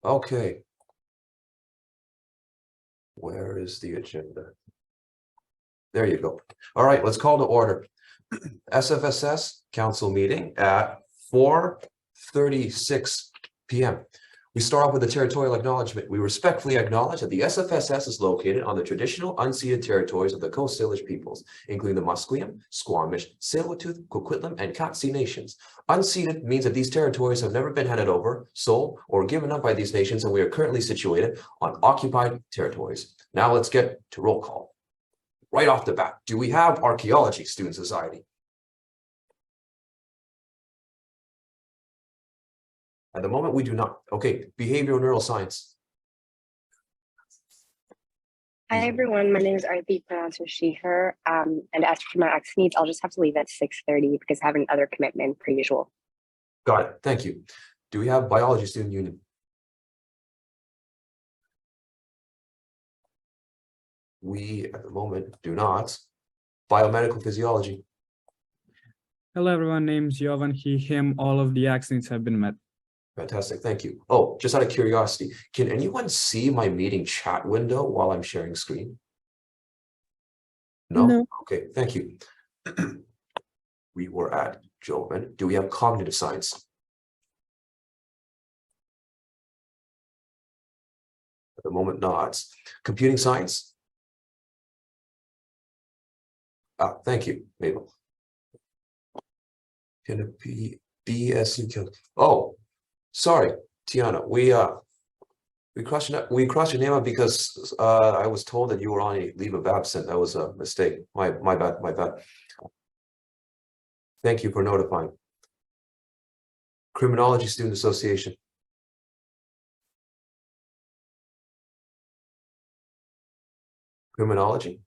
Okay. Where is the agenda? There you go. All right, let's call to order. SFSS council meeting at 4:36 p.m. We start off with the territorial acknowledgement. We respectfully acknowledge that the SFSS is located on the traditional unceded territories of the Coast Salish peoples, including the Musqueam, Squamish, Tsleil-Waututh, Coquitlam, and Katzie nations. Unceded means that these territories have never been handed over, sold, or given up by these nations, and we are currently situated on occupied territories. Now let's get to roll call. Right off the bat, do we have Archaeology Student Society? At the moment, we do not. Okay, behavioral neuroscience. Hi, everyone. My name is Arthi, pronounced as she, her. And as for my access needs, I'll just have to leave at 6:30 because I have another commitment per usual. Got it. Thank you. Do we have Biology Student Union? We, at the moment, do not. Biomedical Physiology. Hello, everyone. Name's Jovan, he, him. All of the accents have been met. Fantastic. Thank you. Oh, just out of curiosity, can anyone see my meeting chat window while I'm sharing screen? No? No. Okay, thank you. We were at ADJOURNMENT. Do we have cognitive science? At the moment, not. Computing science? Ah, thank you, Mabel. Can it be BSU? Oh, sorry, Tiana. We crossed your name out because I was told that you were on a leave of absence. That was a mistake. My bad. Thank you for notifying. Criminology Student Association. Criminology?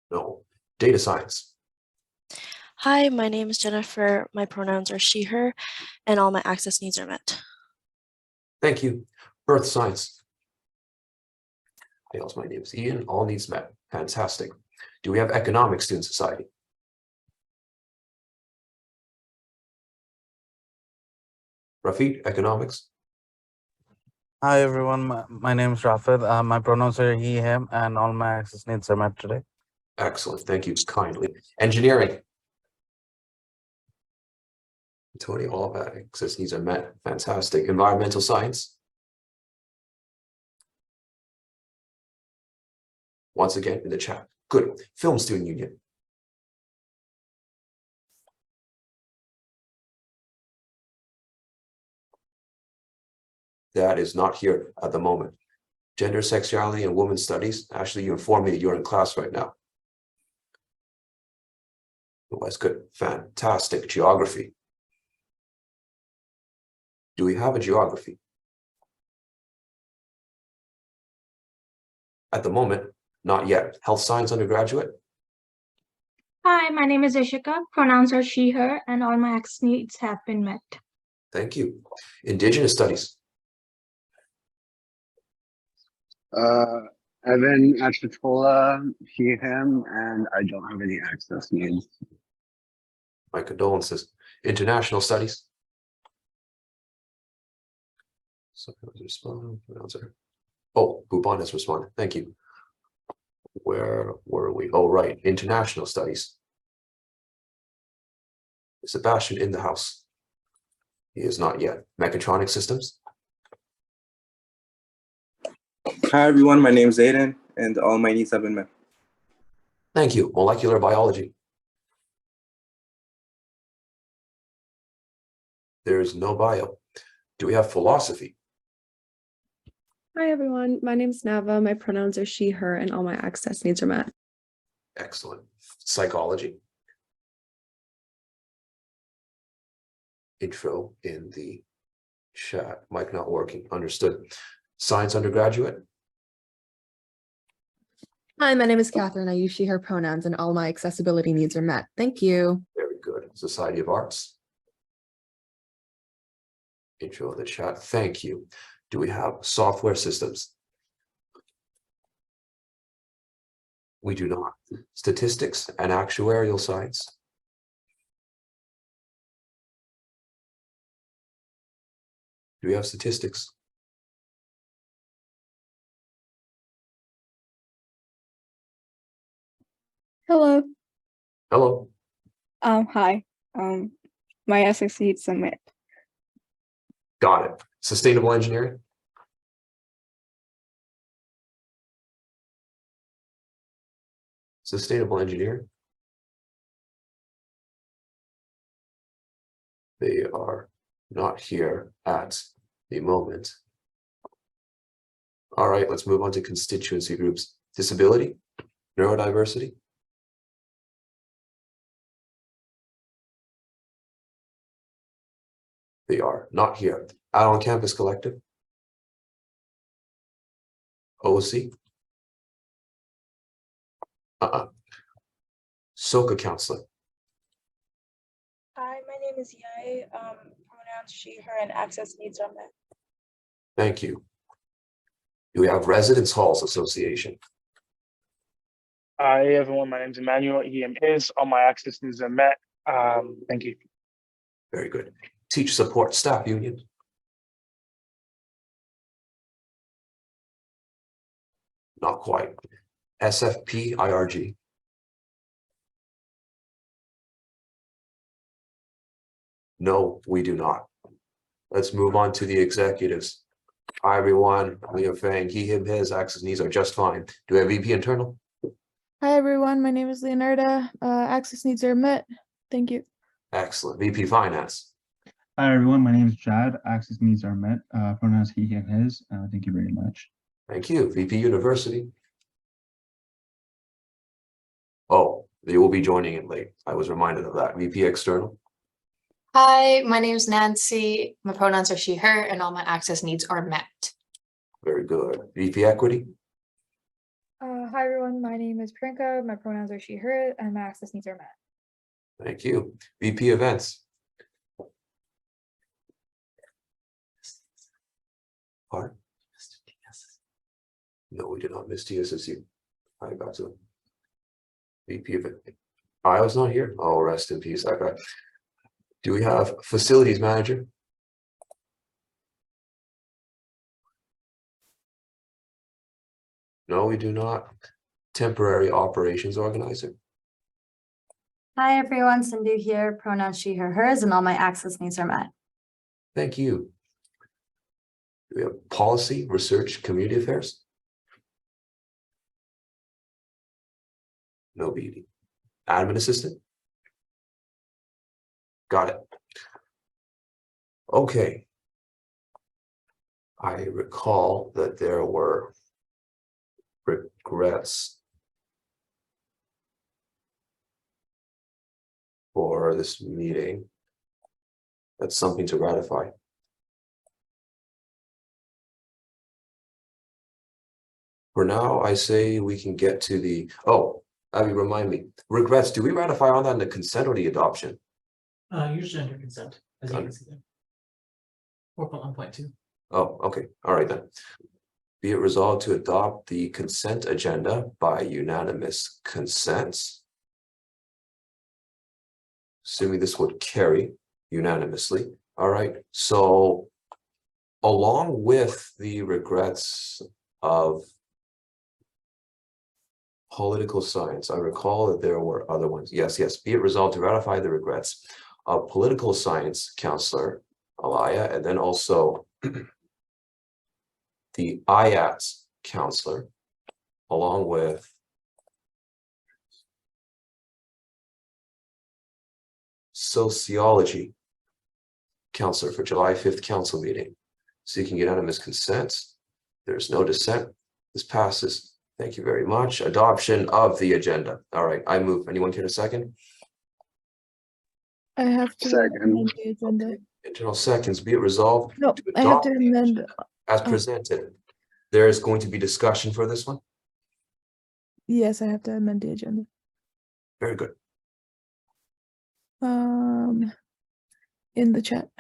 No. Data science. Hi, my name is Jennifer. My pronouns are she, her, and all my access needs are met. Thank you. Earth science. My name is Ian. All needs met. Fantastic. Do we have Economic Student Society? Rafiq, economics. Hi everyone, my name is Rafid. My pronouns are he, him, and all my access needs are met today. Excellent. Thank you kindly. Engineering. Tony, all of our access needs are met. Fantastic. Environmental science. Once again in the chat. Good. Film Student Union. That is not here at the moment. Gender, sexuality, and women's studies. Actually, you informed me that you're in class right now. Otherwise, good. Fantastic. Geography. Do we have a geography? At the moment, not yet. Health science undergraduate. Hi, my name is Ishika. Pronouns are she, her, and all my access needs have been met. Thank you. Indigenous studies. Evan Achitola, he, him, and I don't have any access needs. My condolences. International studies. Oh, Bhuban has responded. Thank you. Where were we? Oh, right. International studies. Sebastian in the house. He is not yet. Mechatronic systems. Hi everyone, my name is Aiden and all my needs have been met. Thank you. Molecular biology. There is no bio. Do we have philosophy? Hi, everyone. My name is Nava. My pronouns are she, her, and all my access needs are met. Excellent. Psychology. Intro in the chat. Mic not working. Understood. Science undergraduate. Hi, my name is Catherine. I use she, her pronouns, and all my accessibility needs are met. Thank you. Very good. Society of Arts. Intro in the chat. Thank you. Do we have software systems? We do not. Statistics and actuarial science. Do we have statistics? Hello. Hello. Hi. My SFSS Summit. Got it. Sustainable engineering? Sustainable engineering? They are not here at the moment. All right, let's move on to constituency groups. Disability, neurodiversity. They are not here. Out on campus collective. OC. SOCA counselor. Hi, my name is Yai. Pronouns she, her, and access needs are met. Thank you. Do we have Residence Halls Association? Hi, everyone. My name is Emmanuel. He, him, his. All my access needs are met. Thank you. Very good. Teacher Support Staff Union. Not quite. SFP IRG. No, we do not. Let's move on to the executives. Hi, everyone. Liam Fang, he, him, his. Access needs are just fine. Do we have VP internal? Hi, everyone. My name is Leonarda. Access needs are met. Thank you. Excellent. VP finance. Hi, everyone. My name is Chad. Access needs are met. Pronouns he, him, his. Thank you very much. Thank you. VP university. Oh, they will be joining in late. I was reminded of that. VP external. Hi, my name is Nancy. My pronouns are she, her, and all my access needs are met. Very good. VP equity. Hi, everyone. My name is Priyanka. My pronouns are she, her, and my access needs are met. Thank you. VP events. Pardon? No, we did not miss TSSU. I got to it. VP event. I was not here. Oh, rest in peace, that guy. Do we have facilities manager? No, we do not. Temporary operations organizer. Hi, everyone. Cindy here. Pronouns she, her, hers, and all my access needs are met. Thank you. Do we have policy, research, community affairs? No BD. Admin assistant? Got it. Okay. I recall that there were regrets for this meeting. That's something to ratify. For now, I say we can get to the, oh, Abby, remind me, regrets, do we ratify on that in the consent or the adoption? Usually under consent, as you can see there. 4.1.2. Oh, okay. All right then. Be it resolved to adopt the consent agenda by unanimous consent. Assuming this would carry unanimously. All right. So along with the regrets of political science, I recall that there were other ones. Yes, yes. Be it resolved to ratify the regrets of political science counselor Alaya, and then also the IATS counselor, along with sociology counselor for July 5th council meeting. Seeking unanimous consent. There's no dissent. This passes. Thank you very much. Adoption of the agenda. All right, I move. Anyone care to second? I have to amend the agenda. Internal seconds. Be it resolved. No, to I have adopt to the amend. agenda as presented. There is going to be discussion for this one. Yes, I have to amend the agenda. Very good. In the chat.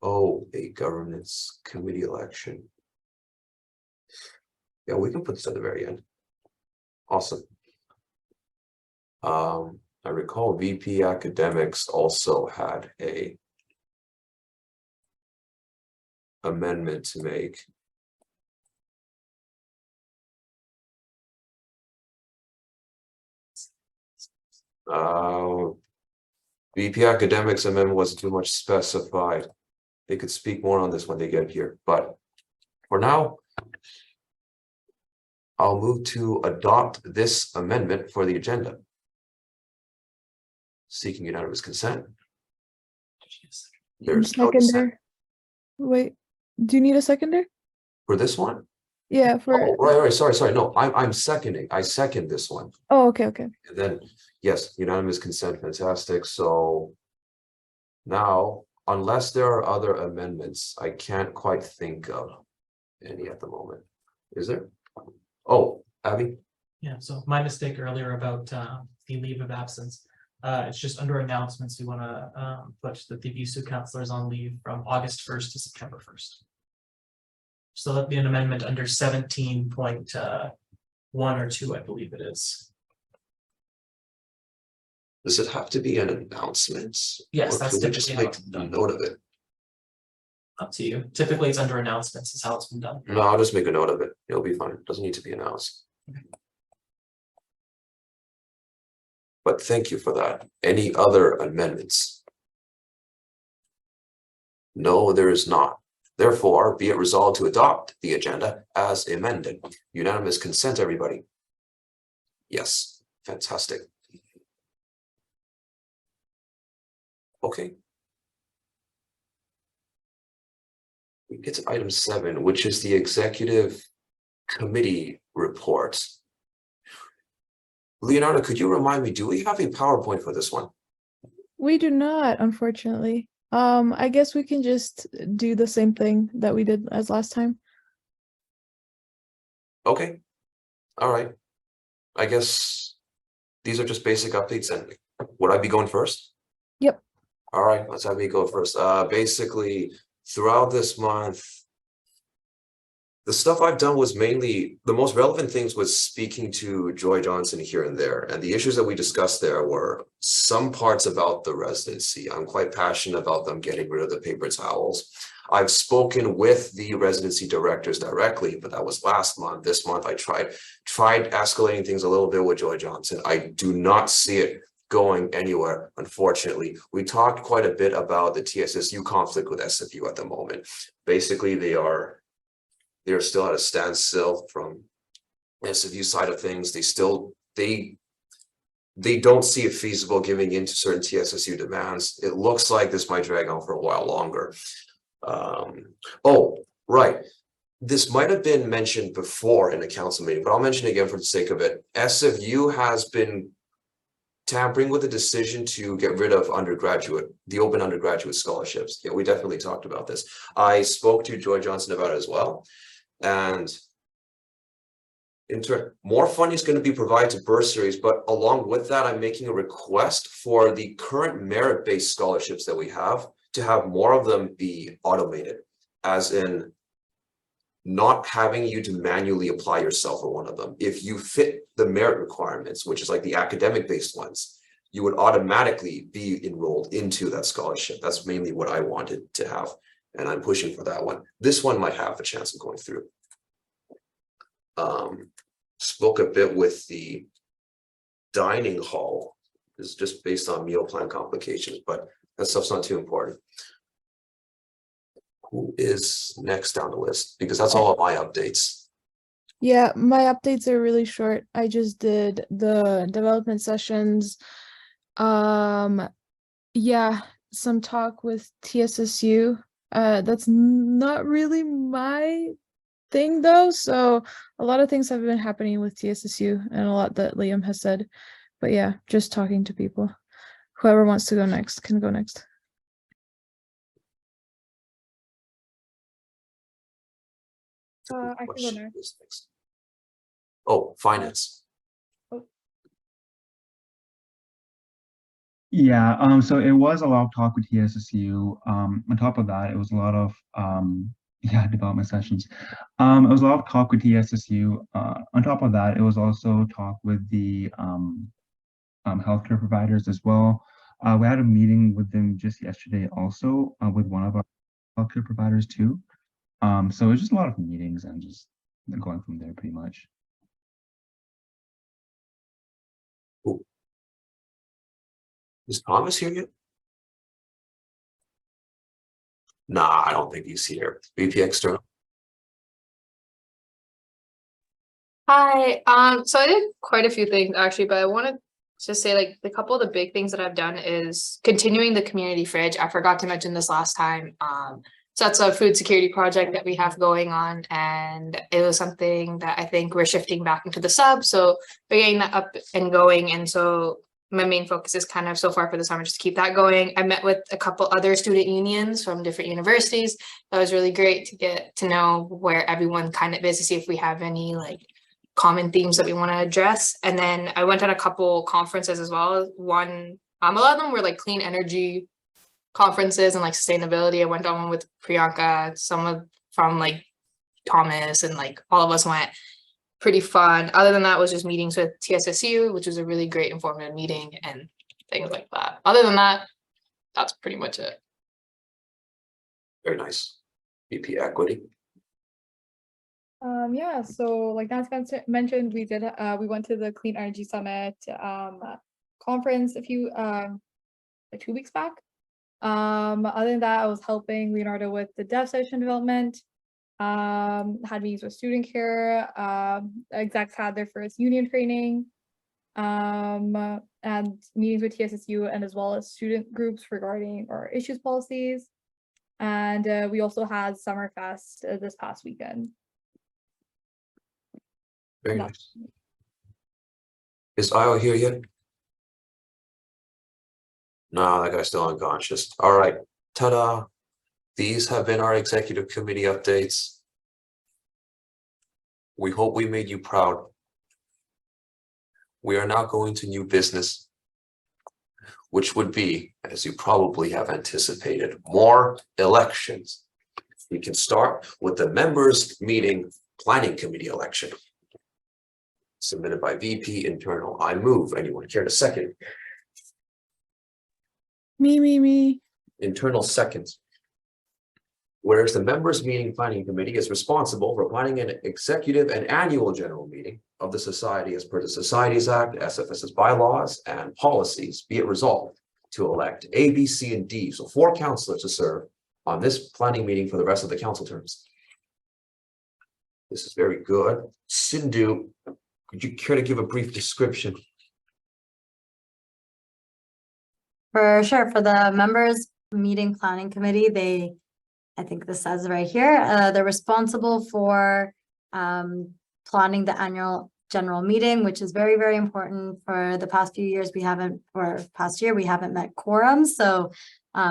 Oh, a governance committee election. Yeah, we can put this at the very end. Awesome. I recall VP Academics also had a amendment to make. VP Academics amendment wasn't too much specified. They could speak more on this when they get here, but for now, I'll move to adopt this amendment for the agenda. Seeking unanimous consent. There's no dissent Seconder. Wait, do you need a seconder? for this one. Yeah, for. Oh, right. Sorry. No, I'm seconding. I second this one. Oh, okay. And then, yes, unanimous consent, fantastic. So now, unless there are other amendments, I can't quite think of any at the moment. Is there? Oh, Abby? Yeah, so my mistake earlier about the leave of absence. It's just under announcements, we want to put that the VSU counselor is on leave from August 1st to September 1st. So that'd be an amendment under 17.1 or 2, I believe it is. Does it have to be an announcement? Yes, Or that's could we just typically make how it's done. note of it. Up to you. Typically, it's under announcements is how it's been done. No, I'll just make a note of it. It'll be fine. It doesn't need to be announced. But thank you for that. Any other amendments? No, there is not. Therefore, be it resolved to adopt the agenda as amended. Unanimous consent, everybody. Yes, fantastic. Okay. We get to item 7, which is the executive committee report. Leonardo, could you remind me, do we have a PowerPoint for this one? We do not, unfortunately. I guess we can just do the same thing that we did as last time. Okay. All right. I guess these are just basic updates, and would I be going first? Yep. All right, let's have me go first. Basically, throughout this month, the stuff I've done was mainly, the most relevant things was speaking to Joy Johnson here and there. And the issues that we discussed there were some parts about the residency. I'm quite passionate about them getting rid of the paper towels. I've spoken with the residency directors directly, but that was last month. This month, I tried escalating things a little bit with Joy Johnson. I do not see it going anywhere, unfortunately. We talked quite a bit about the TSSU conflict with SFU at the moment. Basically, they're still at a standstill from SFU side of things. They don't see it feasible giving into certain TSSU demands. It looks like this might drag on for a while longer. Oh, right. This might have been mentioned before in a council meeting, but I'll mention it again for the sake of it. SFU has been tampering with the decision to get rid of the open undergraduate scholarships. Yeah, we definitely talked about this. I spoke to Joy Johnson about it as well. And in turn, more funding is going to be provided to bursaries, but along with that, I'm making a request for the current merit-based scholarships that we have to have more of them be automated, as in not having you to manually apply yourself for one of them. If you fit the merit requirements, which is like the academic-based ones, you would automatically be enrolled into that scholarship. That's mainly what I wanted to have, and I'm pushing for that one. This one might have a chance of going through. Spoke a bit with the dining hall. This is just based on meal plan complications, but that stuff's not too important. Who is next down the list? Because that's all of my updates. Yeah, my updates are really short. I just did the development sessions. Yeah, some talk with TSSU. That's not really my thing though. So a lot of things have been happening with TSSU and a lot that Liam has said. But yeah, just talking to people. Whoever wants to go next can go next. I can go next. Oh, finance. Yeah, so it was a lot of talk with TSSU. On top of that, it was a lot of development sessions. It was a lot of talk with TSSU. On top of that, it was also talk with the healthcare providers as well. We had a meeting with them just yesterday also with one of our healthcare providers too. So it was just a lot of meetings and just going from there pretty much. Cool. Is Thomas here yet? Nah, I don't think he's here. VP External. Hi, so I did quite a few things actually, but I wanted to say like the couple of the big things that I've done is continuing the community fridge. I forgot to mention this last time. So that's a food security project that we have going on, and it was something that I think we're shifting back into the sub. So we're getting that up and going, and so my main focus is kind of so far for the summer just to keep that going. I met with a couple other student unions from different universities. That was really great to get to know where everyone kind of is, to see if we have any like common themes that we want to address. And then I went on a couple conferences as well. One, a lot of them were like clean energy conferences and like sustainability. I went on one with Priyanka, from like Thomas, and like all of us went. Pretty fun. Other than that was just meetings with TSSU, which was a really great informative meeting and things like that. Other than that, that's pretty much it. Very nice. VP Equity. Yeah, so like Nancy mentioned, we went to the Clean Energy Summit conference a few like 2 weeks back. Other than that, I was helping Leonardo with the dev session development. Had meetings with student care, execs had their first union training, and meetings with TSSU, and as well as student groups regarding our issues policies. And we also had Summerfest this past weekend. Very nice. Is Io here yet? No, that guy's still unconscious. All right, ta-da. These have been our executive committee updates. We hope we made you proud. We are now going to new business, which would be, as you probably have anticipated, more elections. We can start with the members meeting planning committee election. Submitted by VP Internal. I move. Anyone care to second? Me. Internal seconds. Whereas the members meeting planning committee is responsible for planning an executive and annual general meeting of the society as per the Societies Act, SFSS bylaws and policies, be it resolved to elect A, B, C, and D, so 4 councillors to serve on this planning meeting for the rest of the council terms. This is very good. Sindhu, could you care to give a brief description? For sure, for the members meeting planning committee, I think this says right here, they're responsible for planning the annual general meeting, which is very, very important. For the past few years, we haven't met quorum. So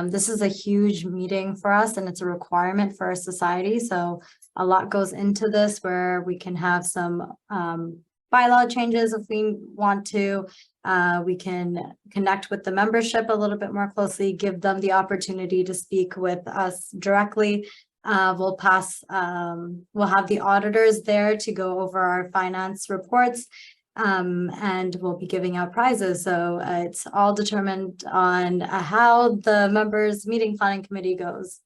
this is a huge meeting for us, and it's a requirement for our society. So a lot goes into this, where we can have some bylaw changes if we want to. We can connect with the membership a little bit more closely, give them the opportunity to speak with us directly. We'll have the auditors there to go over our finance reports, and we'll be giving out prizes. So it's all determined on how the members meeting planning committee goes.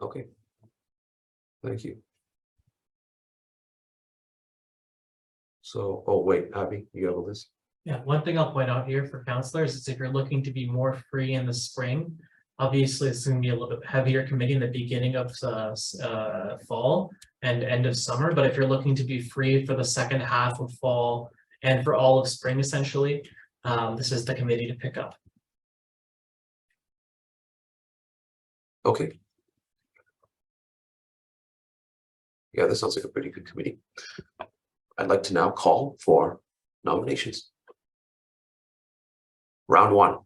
Okay. Thank you. So, oh wait, Abby, you have a list? Yeah, one thing I'll point out here for counselors is if you're looking to be more free in the spring, obviously it's going to be a little bit heavier committee in the beginning of fall and end of summer. But if you're looking to be free for the second half of fall and for all of spring, essentially, this is the committee to pick up. Okay. Yeah, this sounds like a pretty good committee. I'd like to now call for nominations. Round 1.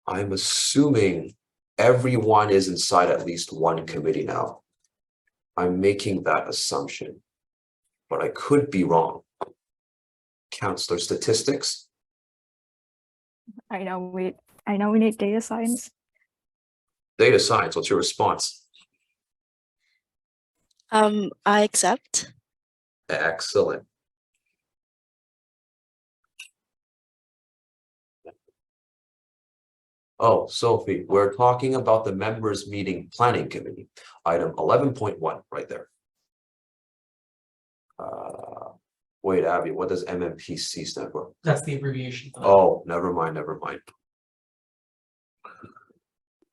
I'm assuming everyone is inside at least one committee now. I'm making that assumption, but I could be wrong. Counselor Statistics. I know we need data science. Data Science, what's your response? I accept. Excellent. Oh, Sophie, we're talking about the members meeting planning committee, item 11.1 right there. Wait, Abby, what does MMPC stand for? That's the abbreviation. for that. Oh, never mind, never mind.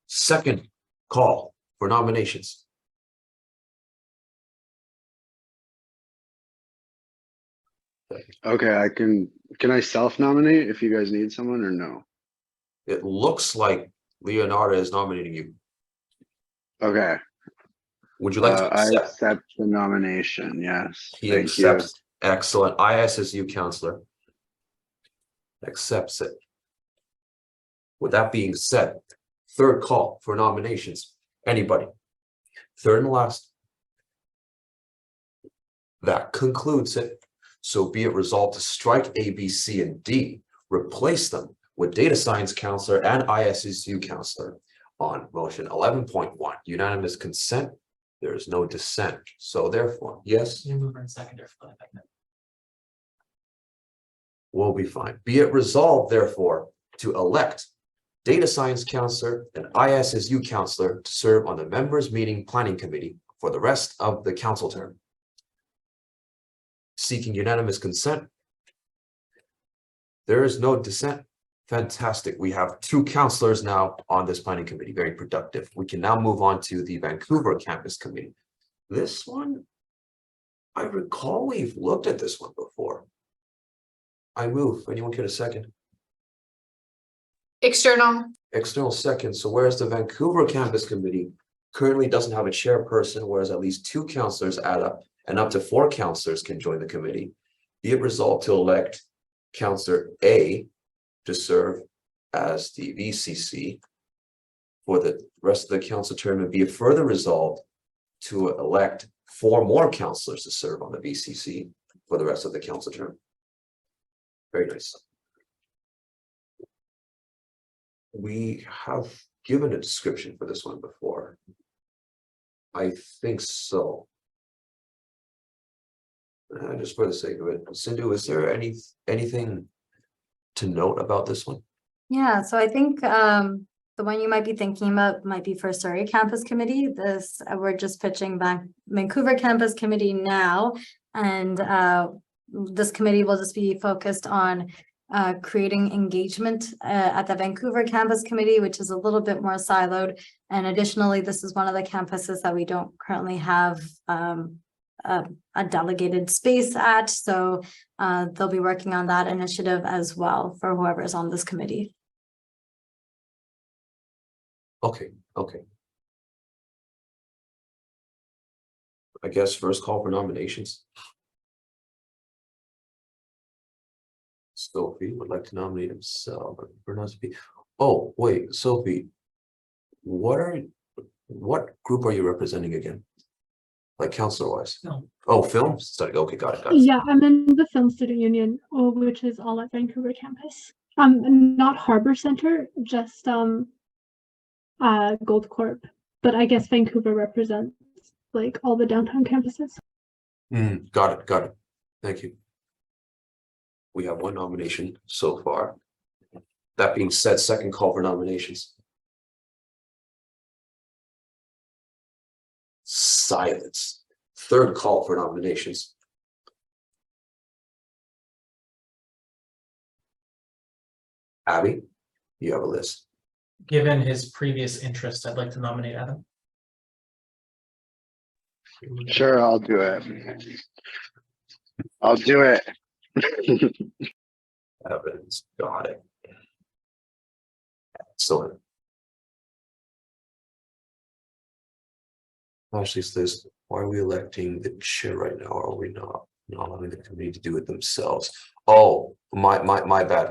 Second call for nominations. Okay, can I self-nominate if you guys need someone or no? It looks like Leonardo is nominating you. Okay. Would you like to I accept? accept the nomination, yes. He Thank you. accepts. Excellent. ISSU counselor accepts it. With that being said, third call for nominations. Anybody? Third and last. That concludes it. So be it resolved to strike A, B, C, and D, replace them with data science counselor and ISSU counselor on motion 11.1. Unanimous consent. There is no dissent. So therefore, yes. You move in secondary for that. Will be fine. Be it resolved, therefore, to elect data science counselor and ISSU counselor to serve on the members meeting planning committee for the rest of the council term. Seeking unanimous consent. There is no dissent. Fantastic. We have 2 counselors now on this planning committee. Very productive. We can now move on to the Vancouver campus committee. This one, I recall we've looked at this one before. I move. Anyone care to second? External. External second. So whereas the Vancouver campus committee currently doesn't have a chairperson, whereas at least 2 counselors add up and up to 4 counselors can join the committee, be it resolved to elect Counselor A to serve as the VCC for the rest of the council term, and be it further resolved to elect 4 more counselors to serve on the VCC for the rest of the council term. Very nice. We have given a description for this one before. I think so. Just for the sake of it, Sindhu, is there anything to note about this one? Yeah, so I think the one you might be thinking about might be for Surrey Campus Committee. This we're just pitching back Vancouver Campus Committee now, and this committee will just be focused on creating engagement at the Vancouver Campus Committee, which is a little bit more siloed. And additionally, this is one of the campuses that we don't currently have a delegated space at, so they'll be working on that initiative as well for whoever's on this committee. Okay. I guess first call for nominations. Sophie would like to nominate himself. Oh, wait, Sophie, what group are you representing again? Like counselor wise? Film. Oh, film study. Okay, got it. Yeah, I'm in the Film Student Union, which is all at Vancouver campus. Not Harbor Center, just Gold Corp. But I guess Vancouver represents like all the downtown campuses. Got it. Thank you. We have 1 nomination so far. That being said, second call for nominations. Silence. Third call for nominations. Abby, you have a list. Given his previous interest, I'd like to nominate Adam. Sure, I'll do it. I'll do it. Evans, got it. Excellent. Ashley says, why are we electing the chair right now? Are we not allowing the committee to do it themselves? Oh, my bad.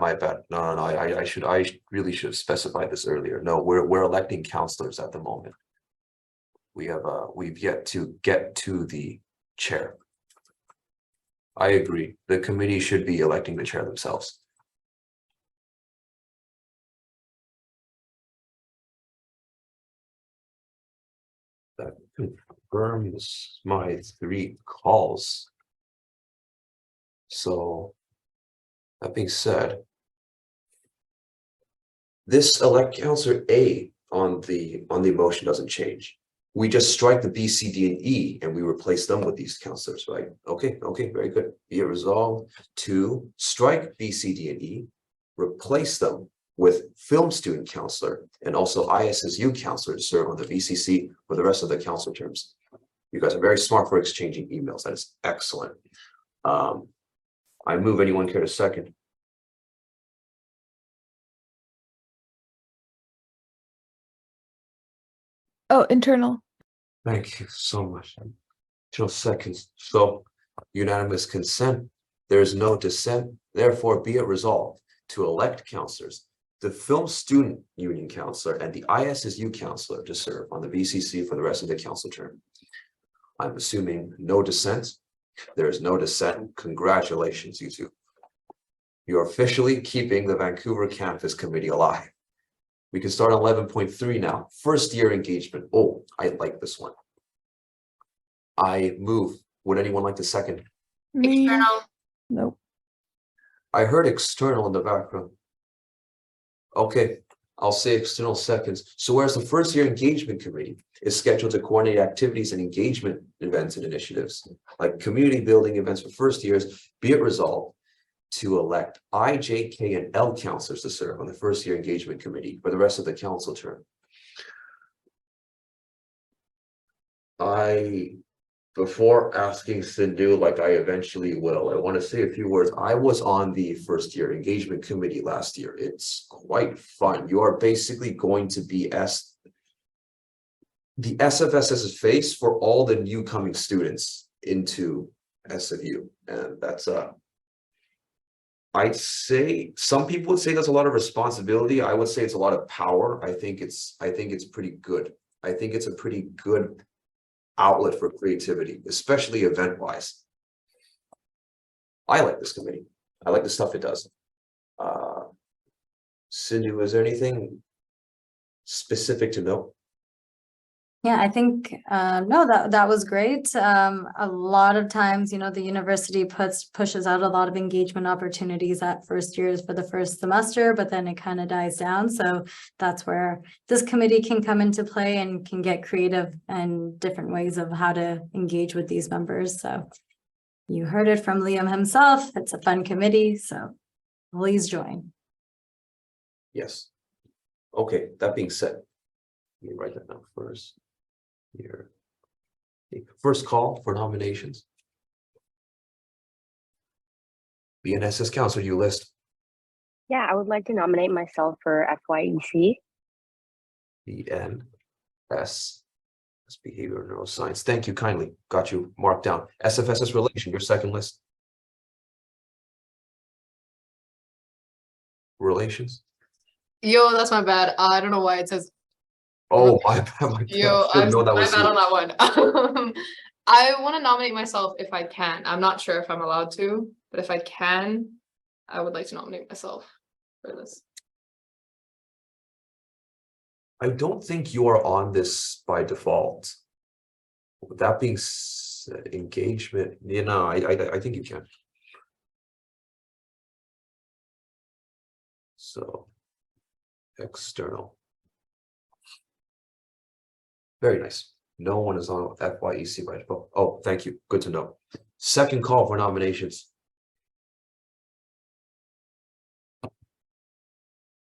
No. I really should have specified this earlier. No, we're electing counselors at the moment. We've yet to get to the chair. I agree. The committee should be electing the chair themselves. That confirms my 3 calls. So that being said, this elect Counselor A on the motion doesn't change. We just strike the B, C, D, and E, and we replace them with these counselors, right? Okay, very good. Be it resolved to strike B, C, D, and E, replace them with film student counselor and also ISSU counselor to serve on the VCC for the rest of the council terms. You guys are very smart for exchanging emails. That is excellent. I move. Anyone care to second? Oh, internal. Thank you so much. 2 seconds. So unanimous consent. There is no dissent. Therefore, be it resolved to elect counselors, the film student union counselor and the ISSU counselor to serve on the VCC for the rest of the council term. I'm assuming no dissent. There is no dissent. Congratulations, you two. You're officially keeping the Vancouver Campus Committee alive. We can start on 11.3 now. First year engagement. Oh, I like this one. I move. Would anyone like to second? Me. External. Nope. I heard external in the background. Okay, I'll say external seconds. So whereas the first year engagement committee is scheduled to coordinate activities and engagement events and initiatives, like community building events for first years, be it resolved to elect I, J, K, and L counselors to serve on the first year engagement committee for the rest of the council term. Before asking Sindhu, like I eventually will, I want to say a few words. I was on the first year engagement committee last year. It's quite fun. You are basically going to be the SFSS's face for all the new coming students into SFU. And that's I'd say some people would say that's a lot of responsibility. I would say it's a lot of power. I think it's pretty good. I think it's a pretty good outlet for creativity, especially event-wise. I like this committee. I like the stuff it does. Sindhu, is there anything specific to note? Yeah, I think, no, that was great. A lot of times, you know, the university pushes out a lot of engagement opportunities at first years for the first semester, but then it kind of dies down. So that's where this committee can come into play and can get creative and different ways of how to engage with these members. So you heard it from Liam himself. It's a fun committee, so please join. Yes. Okay, that being said, let me write that down first. Here. First call for nominations. BNSS counselor, you list. Yeah, I would like to nominate myself for FYEC. BNS. That's behavioral neuroscience. Thank you kindly. Got you marked down. SFSS relation, your second list. Relations. Yo, that's my bad. I don't know why it says. Oh, my bad. Yo, I'm my bad on that one. I want to nominate myself if I can. I'm not sure if I'm allowed to, but if I can, I would like to nominate myself for this. I don't think you are on this by default. With that being said, engagement, you know, I think you can. So, external. Very nice. No one is on FYEC by default. Oh, thank you. Good to know. Second call for nominations.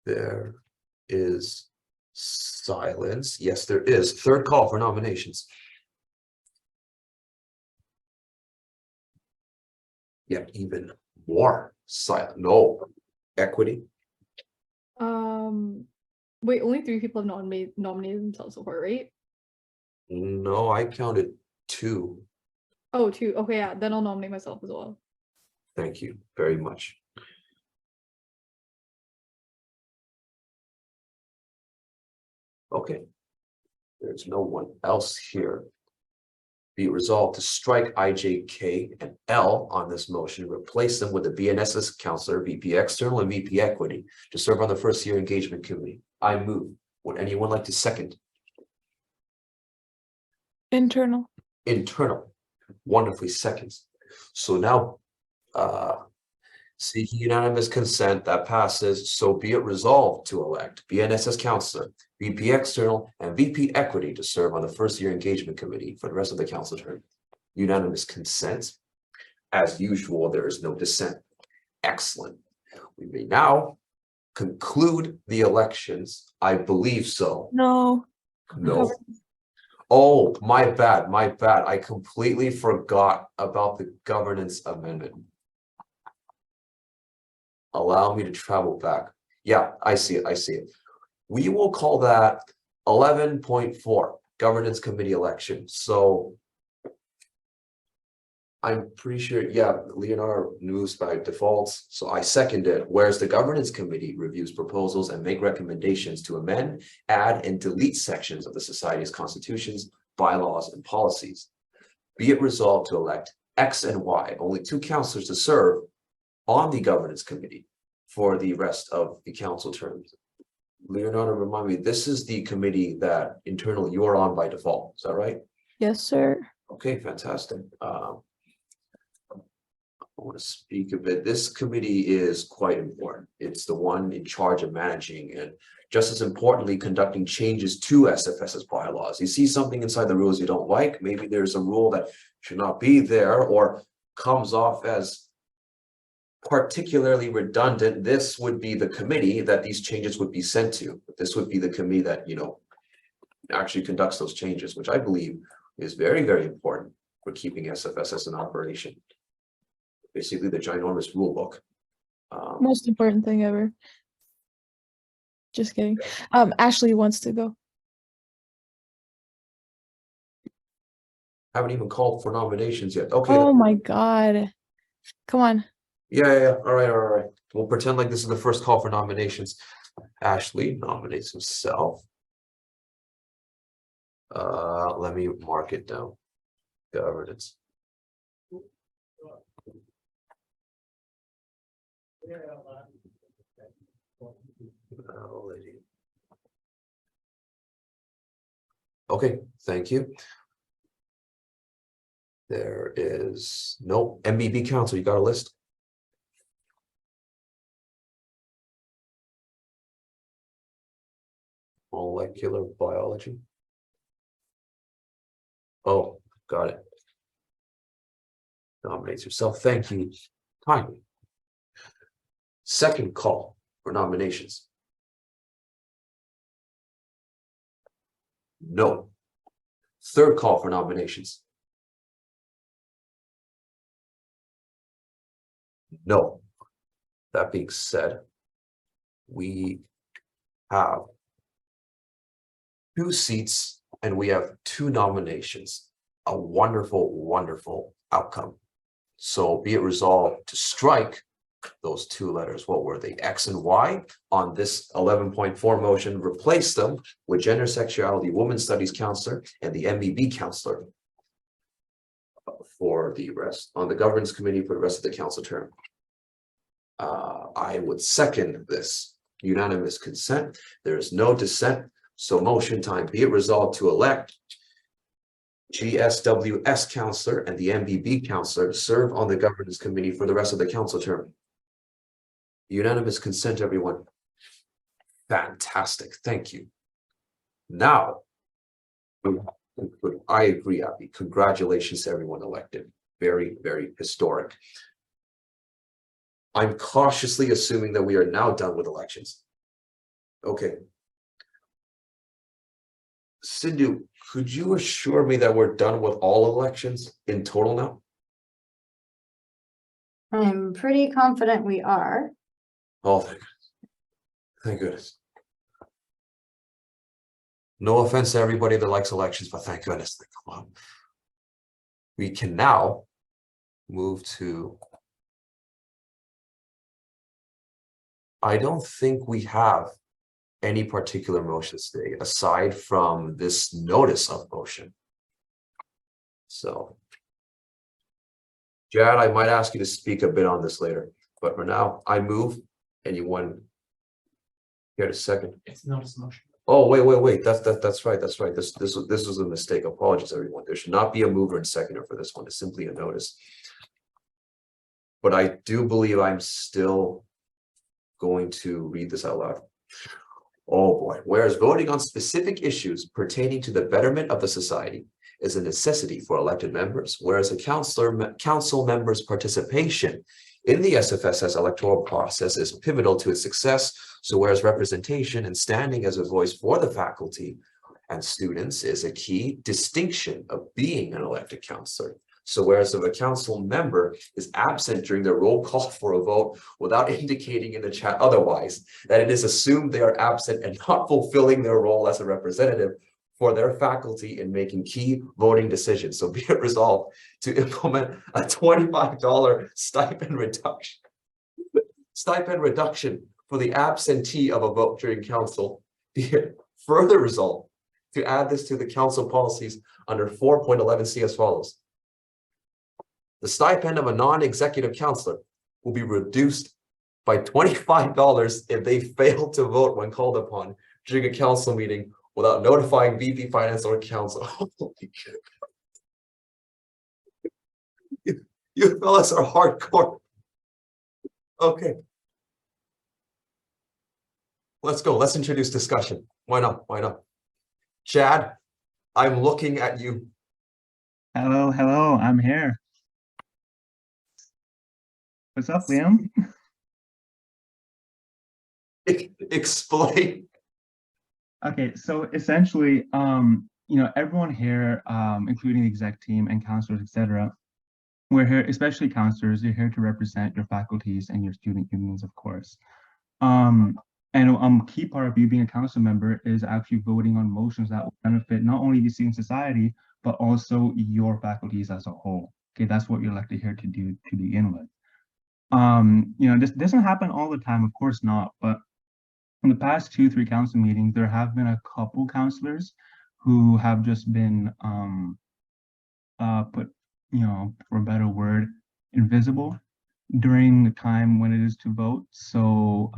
There is silence. Yes, there is. Third call for nominations. Yeah, even more silent. No. Equity. Wait, only 3 people have nominated themselves so far, right? No, I counted 2. Oh, 2. Okay, yeah, then I'll nominate myself as well. Thank you very much. Okay. There's no one else here. Be it resolved to strike I, J, K, and L on this motion, replace them with the BNSS counselor, VP External and VP Equity to serve on the first year engagement committee. I move. Would anyone like to second? Internal. Internal. Wonderfully seconds. So now, seeking unanimous consent, that passes. So be it resolved to elect BNSS counselor, VP external, and VP equity to serve on the first year engagement committee for the rest of the council term. Unanimous consent. As usual, there is no dissent. Excellent. We may now conclude the elections. I believe so. No. No. Oh, my bad, my bad. I completely forgot about the governance amendment. Allow me to travel back. Yeah, I see it, I see it. We will call that 11.4, governance committee election. So I'm pretty sure, yeah, Leonardo moves by default, so I second it. Whereas the governance committee reviews proposals and make recommendations to amend, add, and delete sections of the society's constitutions, bylaws, and policies. Be it resolved to elect X and Y, only 2 councillors to serve on the governance committee for the rest of the council terms. Leonardo, remind me, this is the committee that internally you are on by default, is that right? Yes, sir. Okay, fantastic. I want to speak a bit. This committee is quite important. It's the one in charge of managing and just as importantly, conducting changes to SFSS bylaws. You see something inside the rules you don't like, maybe there's a rule that should not be there or comes off as particularly redundant. This would be the committee that these changes would be sent to. This would be the committee that, you know, actually conducts those changes, which I believe is very, very important for keeping SFSS in operation. Basically the ginormous rule book. Most important thing ever. Just kidding. Ashley wants to go. Haven't even called for nominations yet. Okay. Oh my God. Come on. Yeah. All right. We'll pretend like this is the first call for nominations. Ashley nominates himself. Let me mark it down. Governance. Okay, thank you. There is no MBB council. You got a list? Molecular biology. Oh, got it. Nominates yourself. Thank you kindly. Second call for nominations. No. Third call for nominations. No. That being said, we have 2 seats and we have 2 nominations. A wonderful, wonderful outcome. So be it resolved to strike those 2 letters. What were they? X and Y on this 11.4 motion. Replace them with gender, sexuality, women's studies counselor and the MBB counselor for the rest on the governance committee for the rest of the council term. I would second this unanimous consent. There is no dissent. So motion time. Be it resolved to elect GSWS counselor and the MBB counselor to serve on the governance committee for the rest of the council term. Unanimous consent, everyone. Fantastic. Thank you. Now, I agree, Abby. Congratulations to everyone elected. Very, very historic. I'm cautiously assuming that we are now done with elections. Okay. Sindhu, could you assure me that we're done with all elections in total now? I'm pretty confident we are. Oh, thank goodness. Thank goodness. No offense to everybody that likes elections, but thank goodness. Come on. We can now move to. I don't think we have any particular motions today aside from this notice of motion. So, Jared, I might ask you to speak a bit on this later, but for now, I move. Anyone care to second? It's notice motion. Oh, wait, that's right. This was a mistake. Apologies, everyone. There should not be a mover and seconder for this one. It's simply a notice. But I do believe I'm still going to read this out loud. Oh boy. Whereas voting on specific issues pertaining to the betterment of the society is a necessity for elected members, whereas a council member's participation in the SFSS electoral process is pivotal to its success. So whereas representation and standing as a voice for the faculty and students is a key distinction of being an elected councillor. So whereas if a council member is absent during the roll call for a vote without indicating in the chat otherwise, that it is assumed they are absent and not fulfilling their role as a representative for their faculty in making key voting decisions. So be it resolved to implement a $25 stipend reduction for the absentee of a vote during council. Be it further resolved to add this to the council policies under 4.11C as follows. The stipend of a non-executive counselor will be reduced by $25 if they fail to vote when called upon during a council meeting without notifying VP Finance or Council. You fellas are hardcore. Okay. Let's go. Let's introduce discussion. Why not? Why not? Chad, I'm looking at you. Hello, I'm here. What's up, Liam? Explain. Okay, so essentially, everyone here, including the exec team and counselors, etc., we're here, especially counselors, you're here to represent your faculties and your student unions, of course. And a key part of you being a council member is actually voting on motions that will benefit not only the student society, but also your faculties as a whole. Okay, that's what you're elected here to do to begin with. This doesn't happen all the time, of course not, but in the past 2-3 council meetings, there have been a couple counselors who have just been put, for a better word, invisible during the time when it is to vote. So,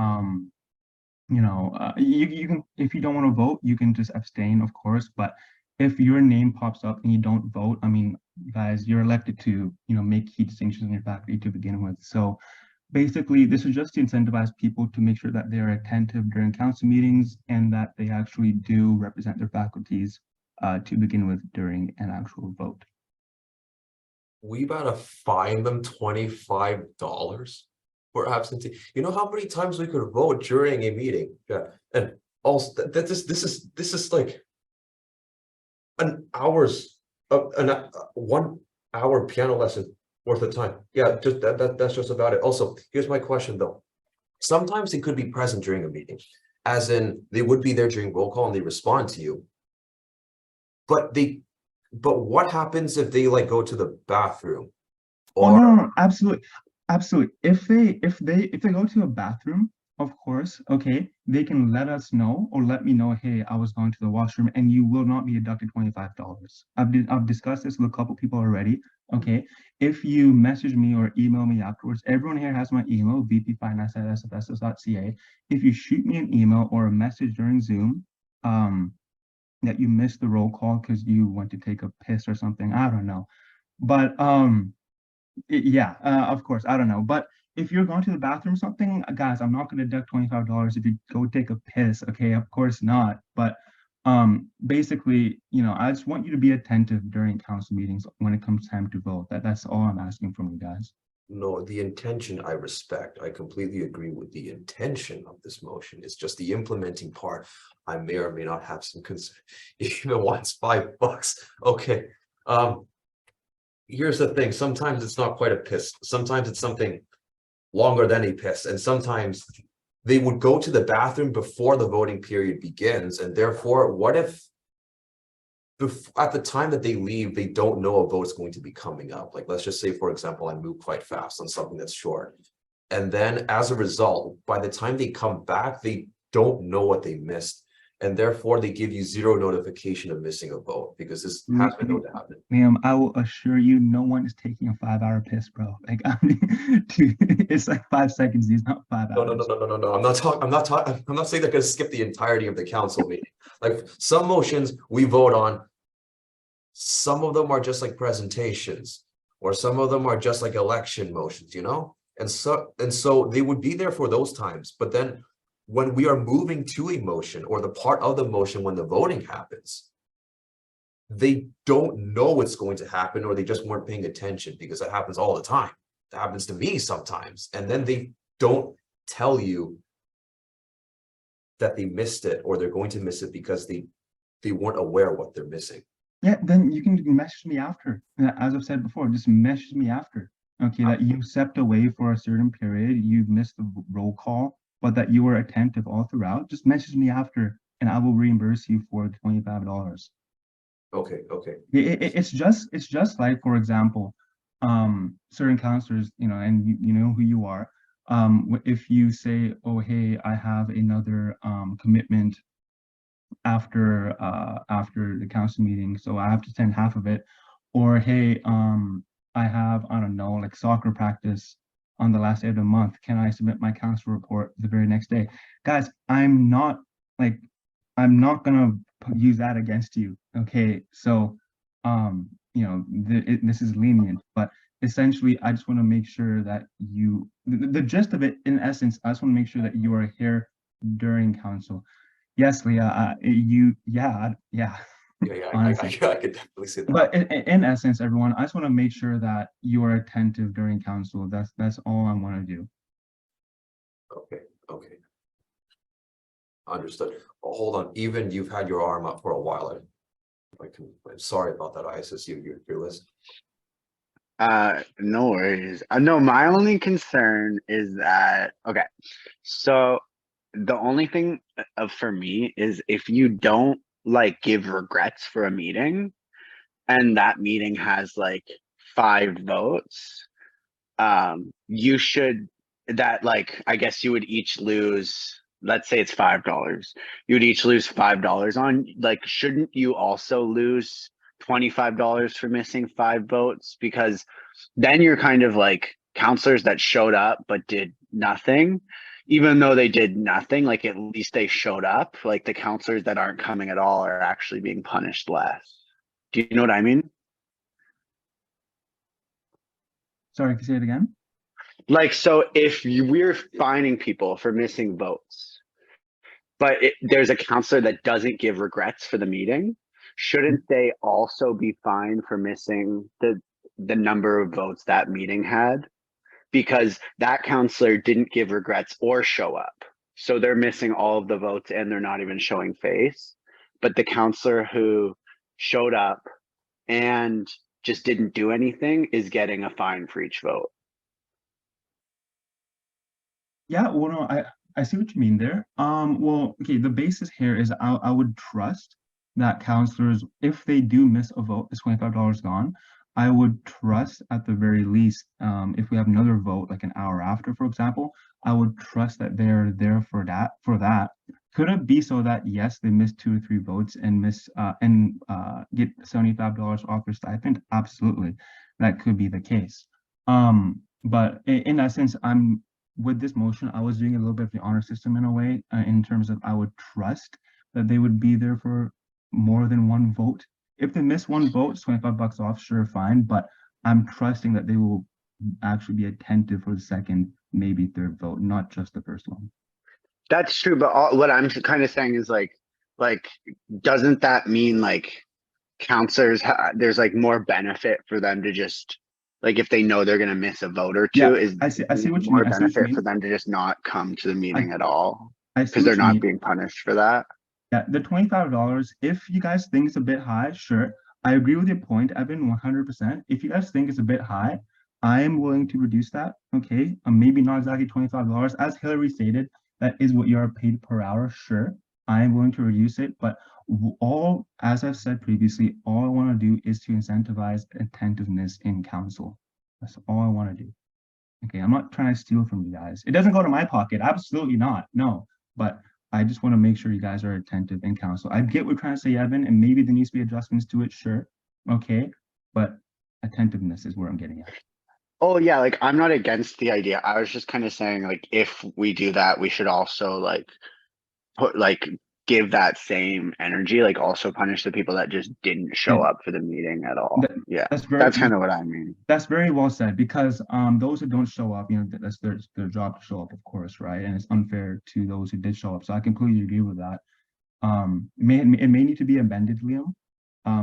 you can, if you don't want to vote, you can just abstain, of course, but if your name pops up and you don't vote, I mean, guys, you're elected to, make key distinctions in your faculty to begin with. So basically, this is just to incentivize people to make sure that they're attentive during council meetings and that they actually do represent their faculties to begin with during an actual vote. We gotta fine them $25 for absentee. You know how many times we could vote during a meeting? Yeah, and also this is like an hour's 1 hour piano lesson worth of time. Yeah, just that's just about it. Also, here's my question though. Sometimes they could be present during a meeting, as in they would be there during roll call and they respond to you. But what happens if they like go to the bathroom? Or... Oh no, absolutely. If they go to a bathroom, of course, okay, they can let us know or let me know, hey, I was going to the washroom, and you will not be deducted $25. I've discussed this with a couple people already. Okay, if you message me or email me afterwards, everyone here has my email, vpfinance@sfss.ca. If you shoot me an email or a message during Zoom, that you missed the roll call because you went to take a piss or something, I don't know, but of course, I don't know, but if you're going to the bathroom or something, guys, I'm not going to deduct $25 if you go take a piss. Okay, of course not. But basically, I just want you to be attentive during council meetings when it comes time to vote. That's all I'm asking from you guys. No, the intention I respect. I completely agree with the intention of this motion. It's just the implementing part. I may or may not have some concern. Even once $5. Okay. Here's the thing. Sometimes it's not quite a piss. Sometimes it's something longer than a piss. And sometimes they would go to the bathroom before the voting period begins. And therefore, what if at the time that they leave, they don't know a vote's going to be coming up? Like, let's just say, for example, I move quite fast on something that's short. And then as a result, by the time they come back, they don't know what they missed. And therefore, they give you zero notification of missing a vote because this has been known to happen. Ma'am, I will assure you, no one is taking a 5-hour piss, bro. Like, I mean, it's like 5 seconds. It's not 5 hours. No. I'm not saying they're going to skip the entirety of the council meeting. Like some motions we vote on, some of them are just like presentations, or some of them are just like election motions, you know? And so they would be there for those times. But then when we are moving to a motion or the part of the motion when the voting happens, they don't know it's going to happen, or they just weren't paying attention, because it happens all the time. It happens to me sometimes. And then they don't tell you that they missed it, or they're going to miss it because they weren't aware what they're missing. Yeah, then you can message me after. As I've said before, just message me after. Okay, that you stepped away for a certain period, you missed the roll call, but that you were attentive all throughout. Just message me after, and I will reimburse you for $25. Okay, okay. It's just like, for example, certain counselors, you know, and you know who you are. If you say, oh, hey, I have another commitment after the council meeting, so I have to attend half of it, or hey, I have, I don't know, like soccer practice on the last day of the month, can I submit my council report the very next day? Guys, I'm not gonna use that against you. Okay, so you know, this is lenient, but essentially I just want to make sure that you, the gist of it in essence, I just want to make sure that you are here during council. Yes, Leah, yeah. Honestly. I could definitely see that. But in essence, everyone, I just want to make sure that you are attentive during council. That's all I want to do. Okay. Understood. Well, hold on. Even you've had your arm up for a while. I'm sorry about that, ISSU. Your list. No worries. No, my only concern is that, okay, so the only thing for me is if you don't like give regrets for a meeting and that meeting has like 5 votes, you should, that like, I guess you would each lose, let's say it's $5. You would each lose $5 on, like, shouldn't you also lose $25 for missing 5 votes? Because then you're kind of like counselors that showed up but did nothing. Even though they did nothing, like at least they showed up. Like the counselors that aren't coming at all are actually being punished less. Do you know what I mean? Sorry, can you say it again? Like, so if we're fining people for missing votes, but there's a counselor that doesn't give regrets for the meeting, shouldn't they also be fined for missing the number of votes that meeting had? Because that counselor didn't give regrets or show up. So they're missing all of the votes and they're not even showing face. But the counselor who showed up and just didn't do anything is getting a fine for each vote. Yeah, well, no, I see what you mean there. Well, okay, the basis here is I would trust that counselors, if they do miss a vote, it's $25 gone. I would trust at the very least, if we have another vote like an hour after, for example, I would trust that they're there for that. Could it be so that yes, they missed 2 or 3 votes and get $75 off their stipend? Absolutely, that could be the case. But in essence, with this motion, I was doing a little bit of the honor system in a way, in terms of I would trust that they would be there for more than 1 vote. If they miss 1 vote, it's $25 off, sure, fine. But I'm trusting that they will actually be attentive for the second, maybe 3rd vote, not just the first one. That's true, but what I'm kind of saying is like, doesn't that mean like counselors, there's like more benefit for them to just, like if they know they're going to miss a vote or 2, Yeah, is I see what you more mean. benefit for them to just not come to the meeting at all? I see Because what they're you not mean. being punished for that. Yeah, the $25, if you guys think it's a bit high, sure. I agree with your point, Evan, 100%. If you guys think it's a bit high, I am willing to reduce that, okay? Maybe not exactly $25. As Hillary stated, that is what you are paid per hour, sure. I am willing to reduce it, but as I've said previously, all I want to do is to incentivize attentiveness in council. That's all I want to do. Okay, I'm not trying to steal from you guys. It doesn't go to my pocket, absolutely not, no. But I just want to make sure you guys are attentive in council. I get what you're trying to say, Evan, and maybe there needs to be adjustments to it, sure. Okay, but attentiveness is where I'm getting at. Oh yeah, like I'm not against the idea. I was just kind of saying like if we do that, we should also like give that same energy, like also punish the people that just didn't show up for the meeting at all. Yeah, that's kind of what I mean. That's very well said, because those who don't show up, that's their job to show up, of course, right? And it's unfair to those who did show up. So I completely agree with that. It may need to be amended, Liam.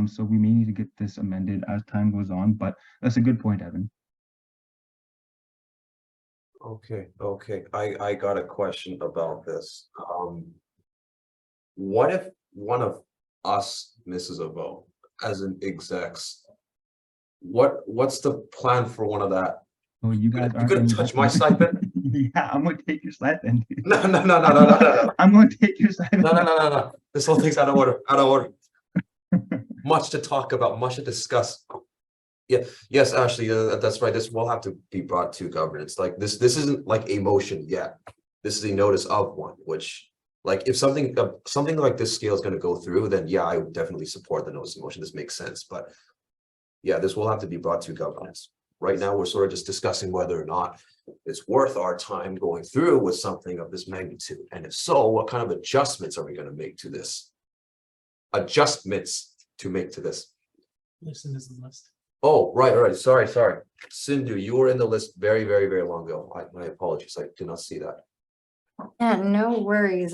So we may need to get this amended as time goes on, but that's a good point, Evan. Okay, I got a question about this. What if one of us misses a vote as an execs? What's the plan for one of that? Oh, you guys You're gonna touch my stipend? Yeah, I'm gonna take your stipend. No. I'm gonna take your stipend. No. This whole thing's out of order. Much to talk about, much to discuss. Yeah, yes, Ashley, that's right. This will have to be brought to governance. Like this isn't like a motion yet. This is a notice of one, which, like, if something like this scale is going to go through, then yeah, I would definitely support the notice of motion. This makes sense, but yeah, this will have to be brought to governance. Right now, we're sort of just discussing whether or not it's worth our time going through with something of this magnitude, and if so, what kind of adjustments are we going to make to this? Adjustments to make to this. Listen to the list. Oh, right. Sorry. Sindhu, you were in the list very long ago. My apologies. I did not see that. Yeah, no worries.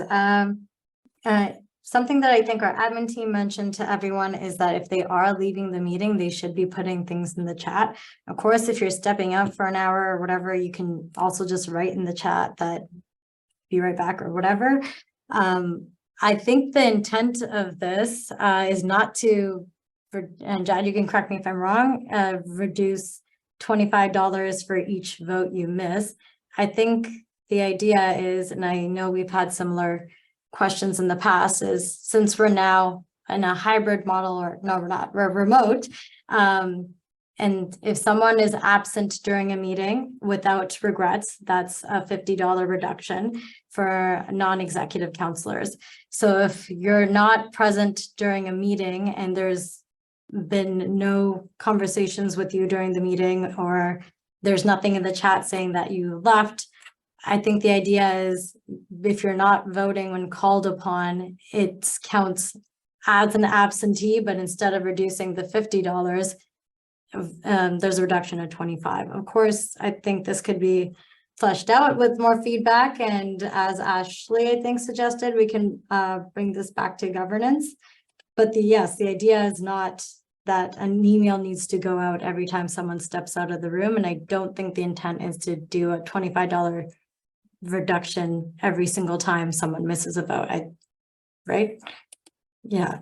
Something that I think our admin team mentioned to everyone is that if they are leaving the meeting, they should be putting things in the chat. Of course, if you're stepping out for an hour or whatever, you can also just write in the chat that be right back or whatever. I think the intent of this is not to, and Jad, you can correct me if I'm wrong, reduce $25 for each vote you miss. I think the idea is, and I know we've had similar questions in the past, is since we're now in a hybrid model, or no, we're not, we're remote. And if someone is absent during a meeting without regrets, that's a $50 reduction for non-executive counselors. So if you're not present during a meeting and there's been no conversations with you during the meeting, or there's nothing in the chat saying that you left, I think the idea is if you're not voting when called upon, it counts as an absentee, but instead of reducing the $50, there's a reduction of 25. Of course, I think this could be fleshed out with more feedback, and as Ashley, I think, suggested, we can bring this back to governance. But yes, the idea is not that an email needs to go out every time someone steps out of the room, and I don't think the intent is to do a $25 reduction every single time someone misses a vote. Right? Yeah.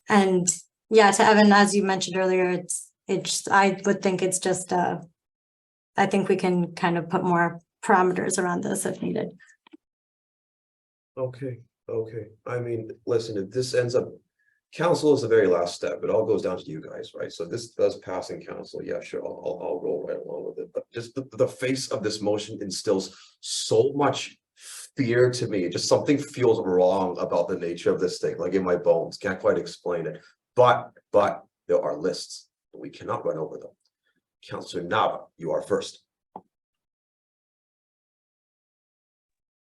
And yeah, to Evan, as you mentioned earlier, I would think it's just I think we can kind of put more parameters around this if needed. Okay. I mean, listen, if this ends up, council is the very last step. It all goes down to you guys, right? So this does pass in council. Yeah, sure, I'll roll right along with it. But just the face of this motion instills so much fear to me. Just something feels wrong about the nature of this thing, like in my bones. Can't quite explain it. But there are lists. We cannot run over them. Councillor Nava, you are first.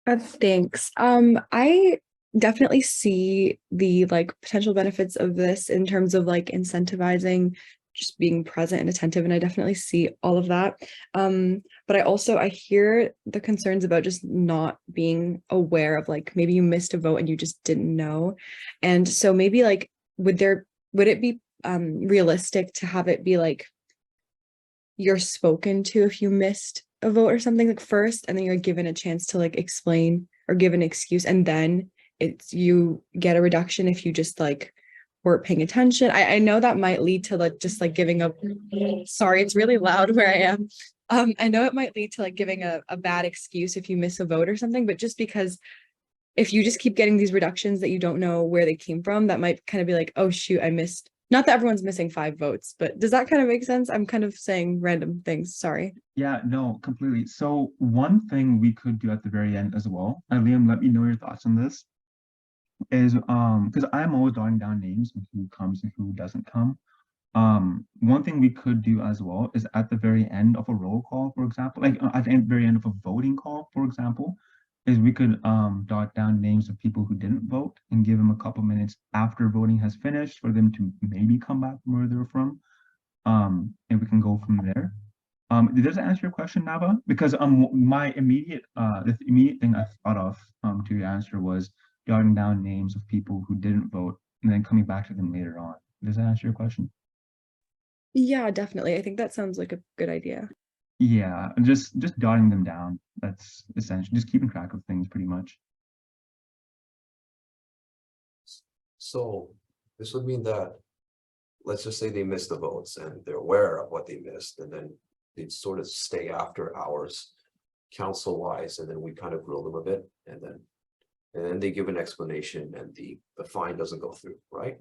Thanks. I definitely see the potential benefits of this in terms of incentivizing just being present and attentive, and I definitely see all of that. But I hear the concerns about just not being aware of maybe you missed a vote and you just didn't know. And so maybe would it be realistic to have it be you're spoken to if you missed a vote or something first, and then you're given a chance to explain or give an excuse, and then you get a reduction if you just weren't paying attention. I know that might lead to just giving up. Sorry, it's really loud where I am. I know it might lead to giving a bad excuse if you miss a vote or something, but just because if you just keep getting these reductions that you don't know where they came from, that might kind of be oh shoot, I missed. Not that everyone's missing 5 votes, but does that kind of make sense? I'm kind of saying random things, sorry. Yeah, no, completely. So one thing we could do at the very end as well, and Liam, let me know your thoughts on this, is because I'm always jotting down names of who comes and who doesn't come. One thing we could do as well is at the very end of a roll call, for example, at the very end of a voting call, for example, is we could jot down names of people who didn't vote and give them a couple minutes after voting has finished for them to maybe come back from where they're from. And we can go from there. Does that answer your question, Nava? Because my immediate the immediate thing I thought of to your answer was jotting down names of people who didn't vote and then coming back to them later on. Does that answer your question? Yeah, definitely. I think that sounds like a good idea. Yeah, just jotting them down. That's essential. Just keeping track of things pretty much. So this would mean that, let's just say they missed the votes and they're aware of what they missed, and then they'd sort of stay after hours council wise, and then we kind of grill them a bit, and then they give an explanation and the fine doesn't go through, right?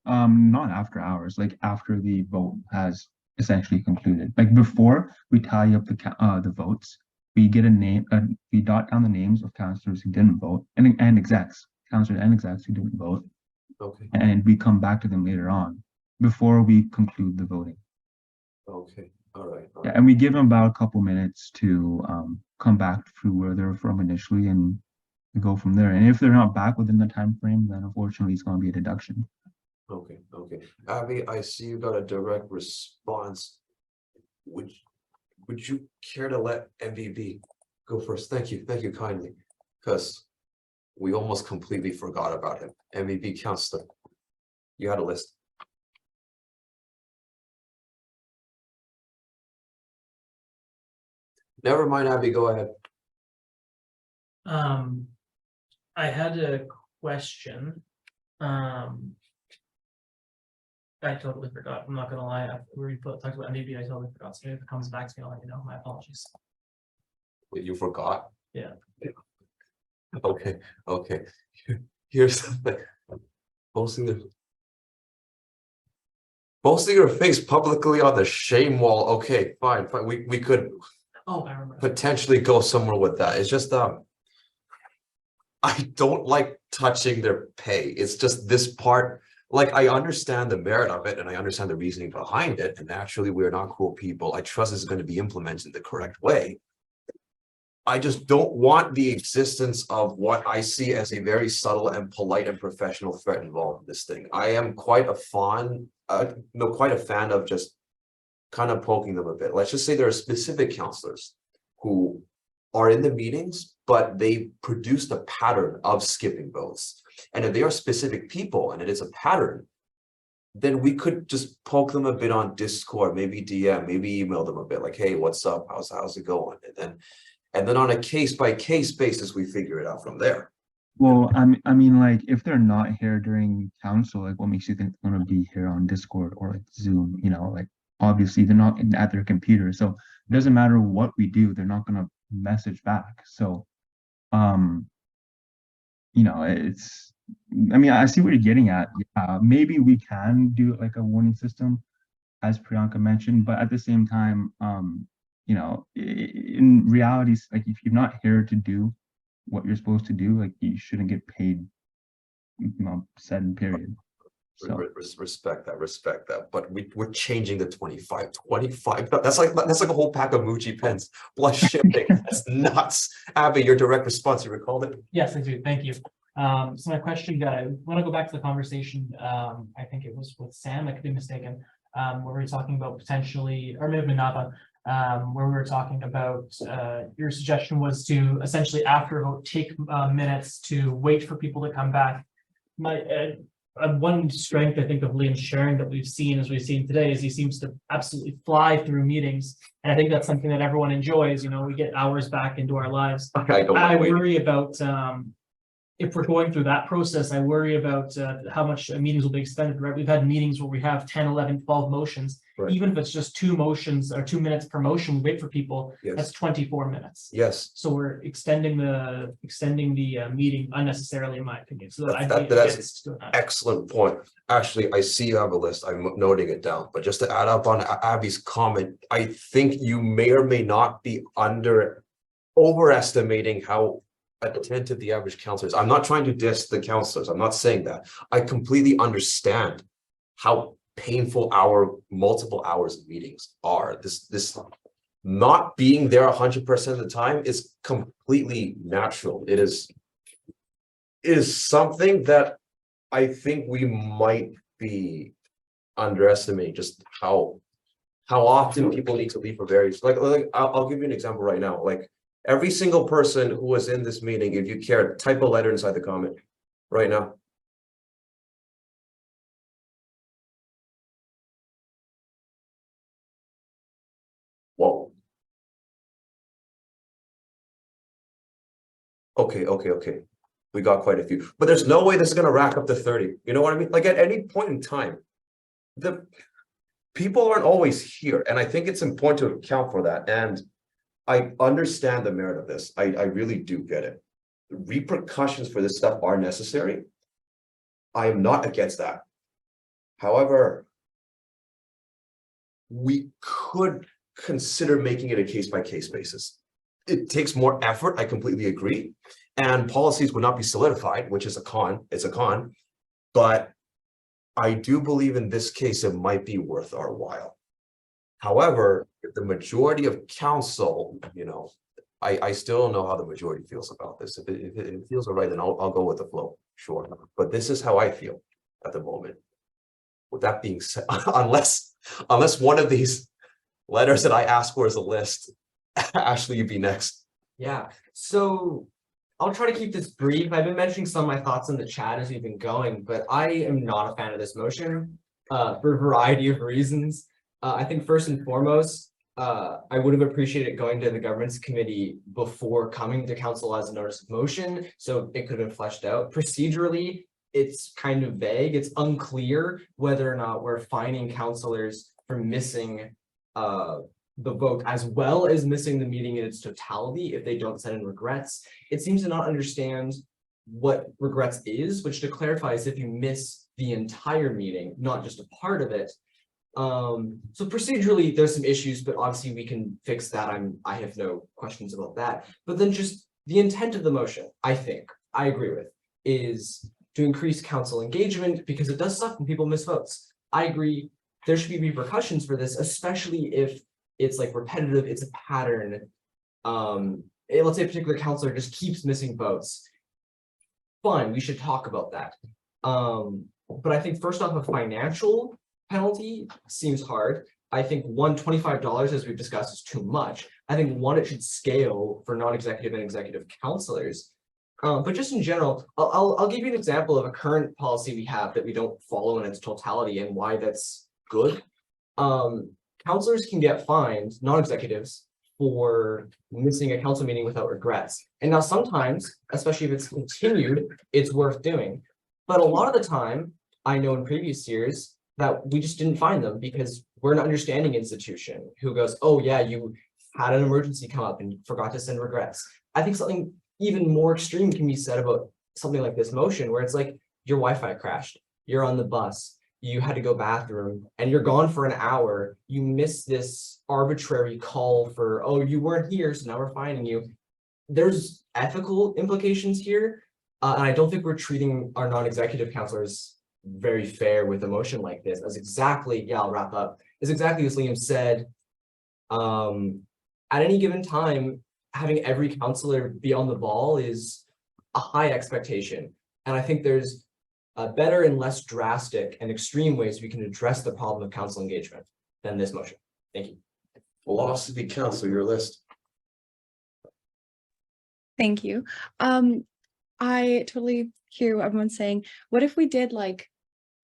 Not after hours, like after the vote has essentially concluded. Like before we tally up the votes, we get a name, we jot down the names of councillors who didn't vote and execs, councillors and execs who didn't vote. Okay. And we come back to them later on before we conclude the voting. Okay. All right. Yeah, and we give them about a couple minutes to come back to where they're from initially and go from there. And if they're not back within the time frame, then unfortunately it's going to be a deduction. Okay. Abby, I see you got a direct response. Would you care to let MVB go first? Thank you kindly, because we almost completely forgot about him. MVB counselor, you had a list. Never mind, Abby, go ahead. I had a question. I totally forgot. I'm not gonna lie. After we talked about MVB, I totally forgot. So if it comes back to me, I'll let you know. My apologies. You forgot? Yeah. Okay. Here's the thing. Posting your face publicly on the shame wall. Okay, fine. We could I remember. potentially go somewhere with that. It's just I don't like touching their pay. It's just this part. Like, I understand the merit of it and I understand the reasoning behind it. And naturally, we're not cruel people. I trust this is going to be implemented the correct way. I just don't want the existence of what I see as a very subtle and polite and professional threat involved in this thing. I am quite a fan of just kind of poking them a bit. Let's just say there are specific counselors who are in the meetings, but they produced a pattern of skipping votes. And if they are specific people and it is a pattern, then we could just poke them a bit on Discord, maybe DM, maybe email them a bit like, hey, what's up? How's it going? And then on a case-by-case basis, we figure it out from there. Well, I mean, like, if they're not here during council, like, what makes you think they're going to be here on Discord or like Zoom? You know, like, obviously they're not at their computer, so it doesn't matter what we do, they're not going to message back. So, you know, I mean, I see what you're getting at. Maybe we can do like a warning system, as Priyanka mentioned, but at the same time, you know, in reality, like, if you're not here to do what you're supposed to do, like, you shouldn't get paid, you know, said in period. So respect that, but we're changing the 25. That's like a whole pack of Muji pens plus shipping. That's nuts. Abby, your direct response, you recalled it? Yes, I do. Thank you. So my question, I want to go back to the conversation. I think it was with Sam, I could be mistaken, where we were talking about potentially, or maybe Nava, where we were talking about your suggestion was to essentially after a vote take minutes to wait for people to come back. My one strength I think of Liam's sharing that we've seen today is he seems to absolutely fly through meetings, and I think that's something that everyone enjoys. You know, we get hours back into our lives. I worry about if we're going through that process, I worry about how much meetings will be extended, right? We've had meetings where we have 10, 11, 12 motions. Right. Even if it's just 2 motions or 2 minutes per motion, we wait for people, yes. That's 24 minutes. Yes. So we're extending the meeting unnecessarily, in my opinion. So that's an excellent point. Actually, I see you have a list. I'm noting it down. But just to add up on Abby's comment, I think you may or may not be overestimating how attentive the average counselor is. I'm not trying to diss the counselors. I'm not saying that. I completely understand how painful multiple hours of meetings are. not being there 100% of the time is completely natural. It is something that I think we might be underestimating just how often people need to leave for various, like I'll give you an example right now. Like every single person who was in this meeting, if you care, type a letter inside the comment right now. Whoa. Okay. We got quite a few, but there's no way this is going to rack up to 30. You know what I mean? Like at any point in time, the people aren't always here. And I think it's important to account for that. And I understand the merit of this. I really do get it. The repercussions for this stuff are necessary. I am not against that. However, we could consider making it a case-by-case basis. It takes more effort, I completely agree. And policies would not be solidified, which is a con, it's a con. But I do believe in this case, it might be worth our while. However, if the majority of council, you know, I still don't know how the majority feels about this. If it feels all right, then I'll go with the flow, sure. But this is how I feel at the moment. With that being said, unless one of these letters that I asked for is a list, Ashley, you'd be next. Yeah, so I'll try to keep this brief. I've been mentioning some of my thoughts in the chat as we've been going, but I am not a fan of this motion for a variety of reasons. I think first and foremost, I would have appreciated going to the governance committee before coming to council as a notice of motion, so it could have been fleshed out. Procedurally, it's kind of vague. It's unclear whether or not we're fining councilors for missing the vote, as well as missing the meeting in its totality if they don't send in regrets. It seems to not understand what regrets is, which to clarify is if you miss the entire meeting, not just a part of it. So procedurally, there's some issues, but obviously we can fix that. I have no questions about that. But then just the intent of the motion, I think, I agree with, is to increase council engagement because it does suck when people miss votes. I agree there should be repercussions for this, especially if it's like repetitive, it's a pattern. Let's say a particular councilor just keeps missing votes. Fine, we should talk about that. But I think first off, a financial penalty seems hard. I think $25, as we've discussed, is too much. I think it should scale for non-executive and executive councilors. But just in general, I'll give you an example of a current policy we have that we don't follow in its totality and why that's good. Councilors can get fined, non-executives, for missing a council meeting without regrets. And now sometimes, especially if it's continued, it's worth doing. But a lot of the time, I know in previous years that we just didn't find them because we're an understanding institution who goes, oh yeah, you had an emergency come up and you forgot to send regrets. I think something even more extreme can be said about something like this motion where it's like your Wi-Fi crashed, you're on the bus, you had to go bathroom and you're gone for an hour. You missed this arbitrary call for, oh, you weren't here, so now we're fining you. There's ethical implications here. And I don't think we're treating our non-executive counselors very fair with a motion like this. As exactly, yeah, I'll wrap up. As exactly as Liam said, at any given time, having every counselor be on the ball is a high expectation. And I think there's better and less drastic and extreme ways we can address the problem of council engagement than this motion. Thank you. Philosophy Council, your list. Thank you. I totally hear what everyone's saying. What if we did like,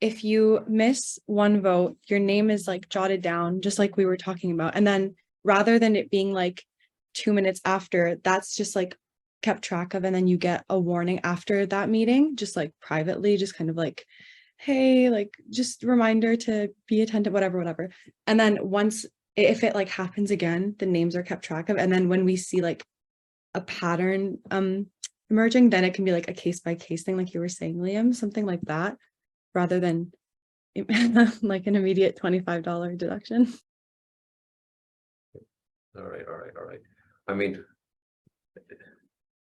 if you miss one vote, your name is like jotted down, just like we were talking about. And then rather than it being like 2 minutes after, that's just like kept track of, and then you get a warning after that meeting, just like privately, just kind of like, hey, like just reminder to be attentive, whatever. And then once, if it like happens again, the names are kept track of. And then when we see like a pattern emerging, then it can be like a case-by-case thing, like you were saying, Liam, something like that, rather than like an immediate $25 deduction. All right. I mean,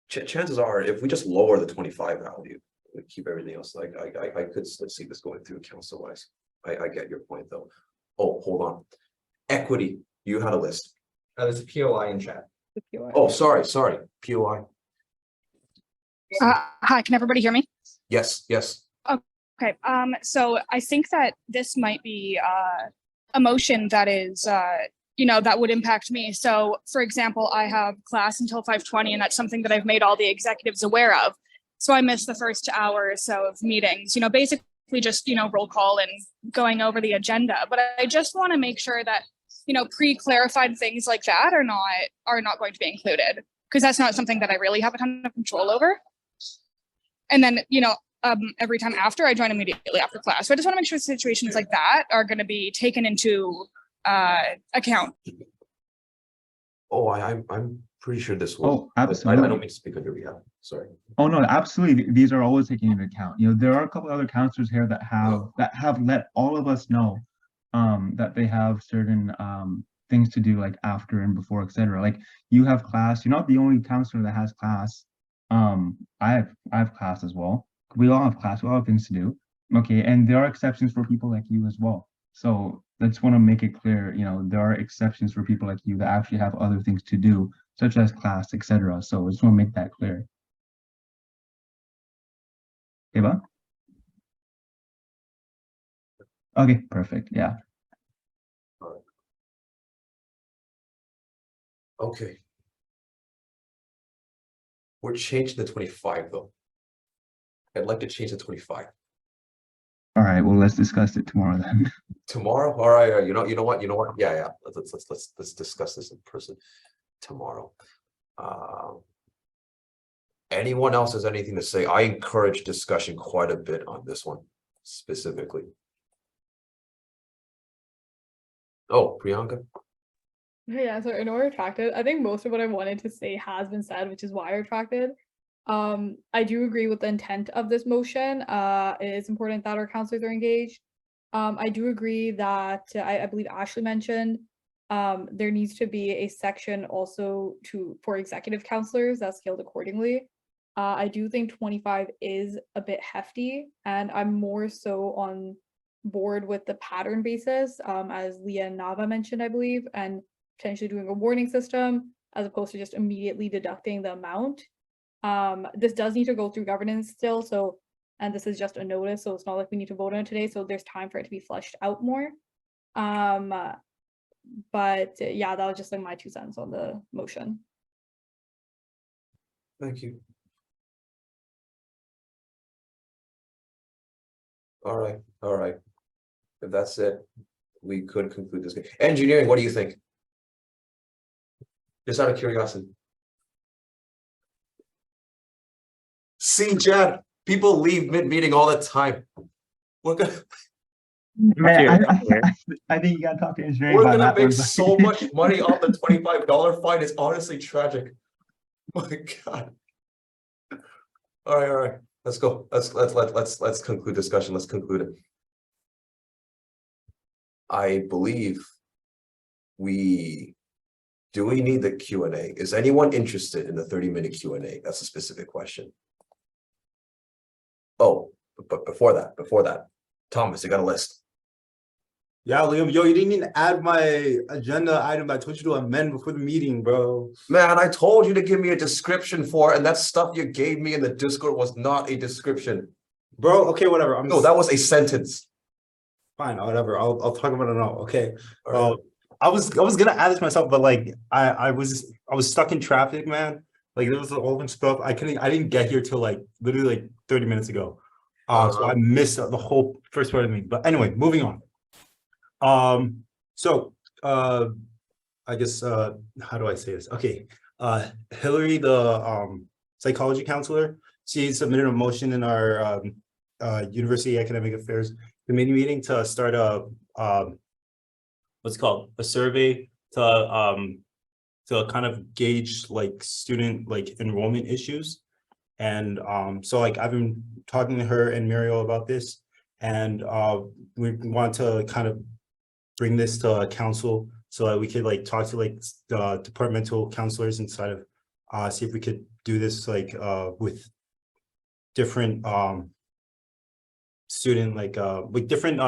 chances are, if we just lower the 25 value, we keep everything else, like I could still see this going through council wise. I get your point though. Oh, hold on. Equity, you had a list. There's a POI in chat. Oh, sorry, POI. Hi, can everybody hear me? Yes, yes. Okay, so I think that this might be a motion that is, that would impact me. So for example, I have class until 5:20 and that's something that I've made all the executives aware of. So I missed the first hour or so of meetings, basically just, roll call and going over the agenda. But I just want to make sure that, pre-clarified things like that are not going to be included, because that's not something that I really have a ton of control over. And then, every time after I join immediately after class. So I just want to make sure situations like that are going to be taken into account. Oh, I'm pretty sure this will. Oh, absolutely. I don't mean to speak on your behalf. Sorry. Oh no, absolutely. These are always taken into account. There are a couple other counselors here that have let all of us know that they have certain things to do like after and before, etc. Like you have class. You're not the only counselor that has class. I have class as well. We all have class. We all have things to do. Okay, and there are exceptions for people like you as well. So I just want to make it clear, there are exceptions for people like you that actually have other things to do, such as class, etc. So I just want to make that clear. Eva? Okay, perfect. Yeah. Okay. We're changing the 25 though. I'd like to change the 25. All right. Well, let's discuss it tomorrow then. Tomorrow? All right. You know what? Yeah. Let's discuss this in person tomorrow. Anyone else has anything to say? I encourage discussion quite a bit on this one specifically. Oh, Priyanka. Yeah, so I know we're retracted. I think most of what I wanted to say has been said, which is why I retracted. I do agree with the intent of this motion. It is important that our counselors are engaged. I do agree that I believe Ashley mentioned there needs to be a section also for executive counselors that's scaled accordingly. I do think 25 is a bit hefty, and I'm more so on board with the pattern basis, as Leah and Nava mentioned, I believe, and potentially doing a warning system as opposed to just immediately deducting the amount. This does need to go through governance still, and this is just a notice, so it's not like we need to vote on it today, so there's time for it to be fleshed out more. But yeah, that was just like my 2 cents on the motion. Thank you. All right. If that's it, we could conclude this game. Engineering, what do you think? Just out of curiosity. See, Chad, people leave mid-meeting all the time. We're gonna Man, I think you gotta talk to engineering. we're about gonna that make one. so much money off the $25 fine. It's honestly tragic. My God. All right. Let's go. Let's conclude discussion. Let's conclude it. I believe do we need the Q&A? Is anyone interested in the 30-minute Q&A? That's a specific question. Oh, but before that, Thomas, you got a list. Yeah, Liam, yo, you didn't even add my agenda item I told you to amend before the meeting, bro. Man, I told you to give me a description for it, and that stuff you gave me in the Discord was not a description. Bro, okay, whatever. No, that was a sentence. Fine, whatever. I'll talk about it now. Okay. Right. I was gonna add this myself, but like I was stuck in traffic, man. Like there was a whole bunch of stuff. I didn't get here till like literally like 30 minutes ago. So I missed the whole first part of the meeting. But anyway, moving on. I guess how do I say this? Okay. Hillary, the psychology counselor, she submitted a motion in our University Academic Affairs Committee meeting to start a what's it called, a survey to kind of gauge like student like enrollment issues. And so like I've been talking to her and Muriel about this, and we want to kind of bring this to council so that we could like talk to like the departmental counselors inside of see if we could do this like with different student like with different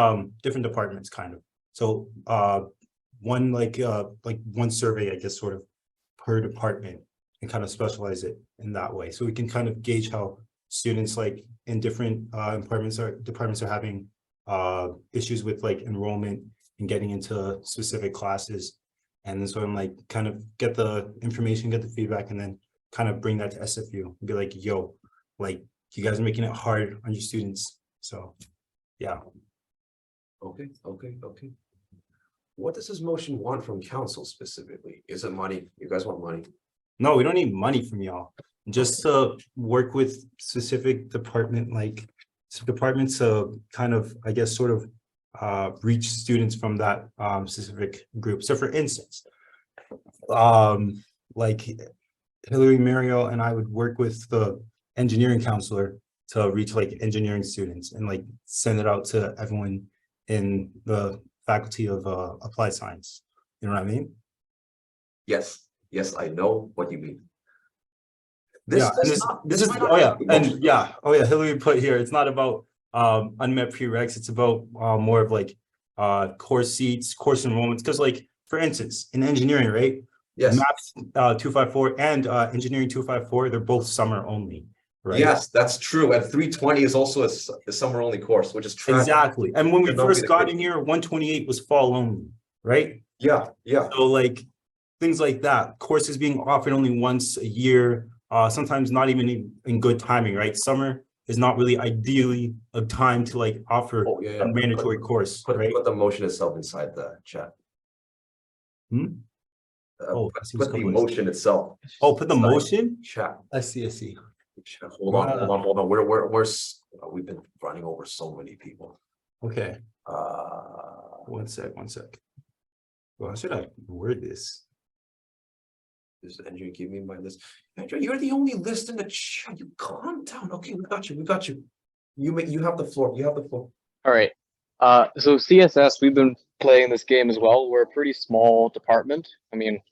departments kind of. So one one survey, I guess, sort of per department, and kind of specialize it in that way. So we can kind of gauge how students like in different departments are having issues with like enrollment and getting into specific classes. And then so I'm like kind of get the information, get the feedback, and then kind of bring that to SFU and be like, yo, like you guys are making it hard on your students. So yeah. Okay. What does this motion want from council specifically? Is it money? You guys want money? No, we don't need money from y'all. Just to work with specific departments to kind of, I guess, sort of reach students from that specific group. So for instance, like Hillary, Mariel, and I would work with the engineering counselor to reach like engineering students and like send it out to everyone in the faculty of applied science. You know what I mean? Yes, I know what you mean. Hillary put here, it's not about unmet prereqs, it's about more of like course seats, course enrollments. Because like, for instance, in engineering, right? Yes. Maths 254 and engineering 254, they're both summer only, right? Yes, that's true. And 320 is also a summer only course, which is tragic. Exactly. And when we first got in here, 128 was fall only, right? Yeah. So like things like that, courses being offered only once a year, sometimes not even in good timing, right? Summer is not really ideally a time to like offer a mandatory course, right? Put the motion itself inside the chat. Put the motion itself. Oh, put the motion? Chat. I see. Hold on. We've been running over so many people. Okay. One sec. Well, how should I word this? This Andrew, give me my list. Andrew, you're the only list in the chat. You calm down. Okay, we got you. You have the floor. All right. So CSS, we've been playing this game as well. We're a pretty small department. I mean,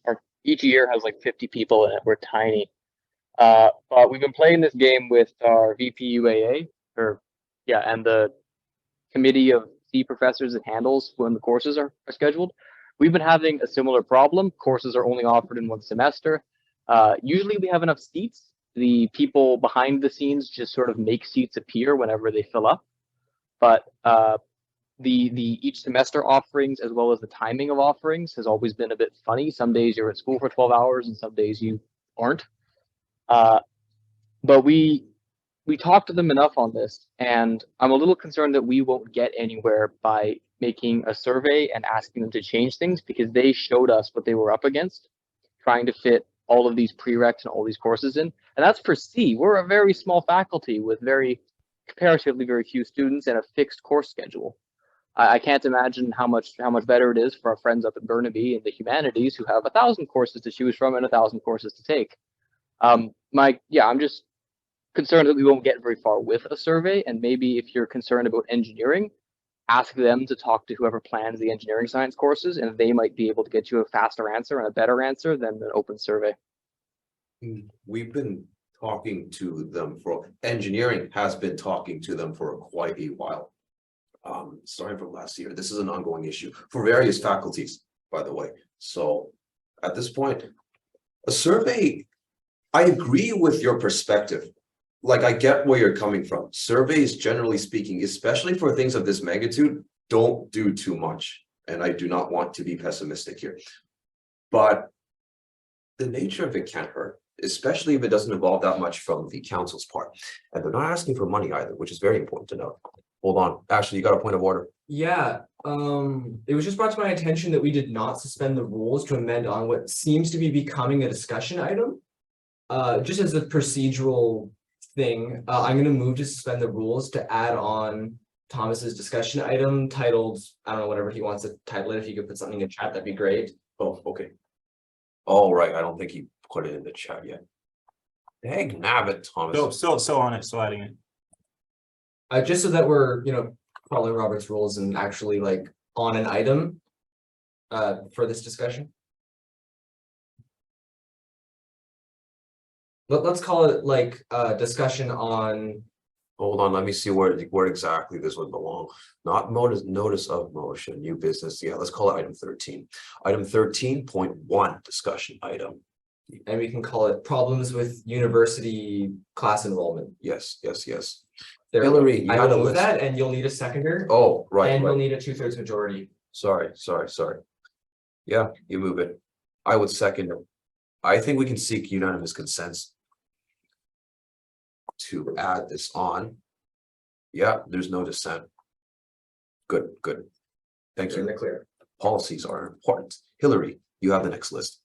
each year has like 50 people in it. We're tiny. But we've been playing this game with our VP UAA, and the committee of C professors that handles when the courses are scheduled. We've been having a similar problem. Courses are only offered in one semester. Usually we have enough seats. The people behind the scenes just sort of make seats appear whenever they fill up. But the each semester offerings, as well as the timing of offerings, has always been a bit funny. Some days you're at school for 12 hours and some days you aren't. But we talked to them enough on this, and I'm a little concerned that we won't get anywhere by making a survey and asking them to change things, because they showed us what they were up against, trying to fit all of these prereqs and all these courses in. And that's for C. We're a very small faculty with comparatively very few students and a fixed course schedule. I can't imagine how much better it is for our friends up at Burnaby in the humanities who have 1,000 courses to choose from and 1,000 courses to take. I'm just concerned that we won't get very far with a survey, and maybe if you're concerned about engineering, ask them to talk to whoever plans the engineering science courses, and they might be able to get you a faster answer and a better answer than an open survey. We've been talking to them engineering has been talking to them for quite a while. Starting from last year. This is an ongoing issue for various faculties, by the way. So at this point, a survey, I agree with your perspective. Like, I get where you're coming from. Surveys, generally speaking, especially for things of this magnitude, don't do too much. And I do not want to be pessimistic here. But the nature of it can't hurt, especially if it doesn't involve that much from the council's part. And they're not asking for money either, which is very important to note. Hold on. Ashley, you got a point of order. Yeah, it was just brought to my attention that we did not suspend the rules to amend on what seems to be becoming a discussion item. Just as a procedural thing, I'm going to move to suspend the rules to add on Thomas's discussion item titled, I don't know, whatever he wants to title it. If you could put something in chat, that'd be great. Oh, okay. All right. I don't think he put it in the chat yet. Dang nabbit, Thomas. So on it, so adding it. Just so that we're, following Robert's rules and actually like on an item for this discussion. Let's call it like a discussion on Hold on, let me see where exactly this would belong. Not notice of motion, new business. Yeah, let's call it item 13. Item 13.1 discussion item. And we can call it problems with university class enrollment. Yes. There, Hillary, you I had a will move list. that, and you'll need a seconder. Oh, right. And right. you'll need a 2/3 majority. Sorry. Yeah, you move it. I would second it. I think we can seek unanimous consent to add this on. Yeah, there's no dissent. Good. Thank You're in you. the clear. Policies are important. Hillary, you have the next list.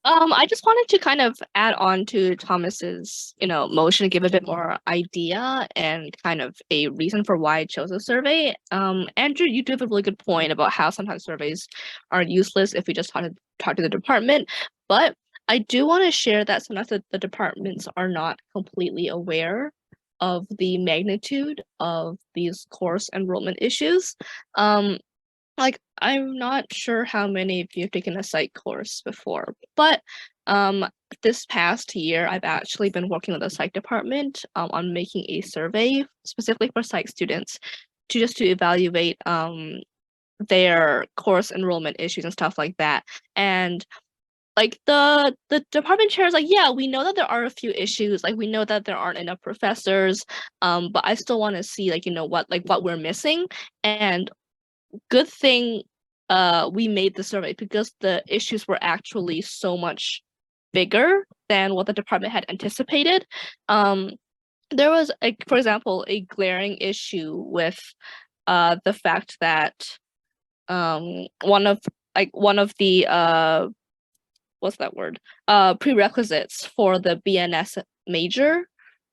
I just wanted to kind of add on to Thomas's, motion to give a bit more idea and kind of a reason for why I chose a survey. Andrew, you do have a really good point about how sometimes surveys are useless if we just talk to the department, but I do want to share that sometimes the departments are not completely aware of the magnitude of these course enrollment issues. Like, I'm not sure how many of you have taken a psych course before, but this past year, I've actually been working with the psych department on making a survey specifically for psych students to evaluate their course enrollment issues and stuff like that. And like the department chair is like, yeah, we know that there are a few issues, like we know that there aren't enough professors, but I still want to see what we're missing. And good thing we made the survey because the issues were actually so much bigger than what the department had anticipated. There was, for example, a glaring issue with the fact that one of the what's that word? Prerequisites for the BNS major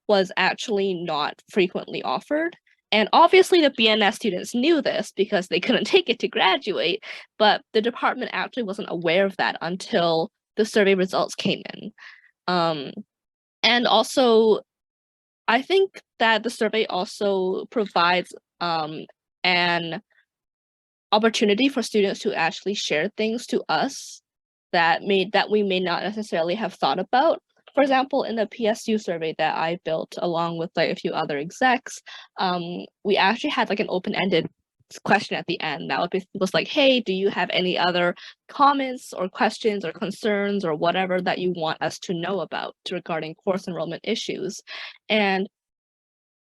was actually not frequently offered. And obviously the BNS students knew this because they couldn't take it to graduate, but the department actually wasn't aware of that until the survey results came in. And also, I think that the survey also provides an opportunity for students to actually share things to us that we may not necessarily have thought about. For example, in the PSU survey that I built along with a few other execs, we actually had an open-ended question at the end that was like, hey, do you have any other comments or questions or concerns or whatever that you want us to know about regarding course enrollment issues? And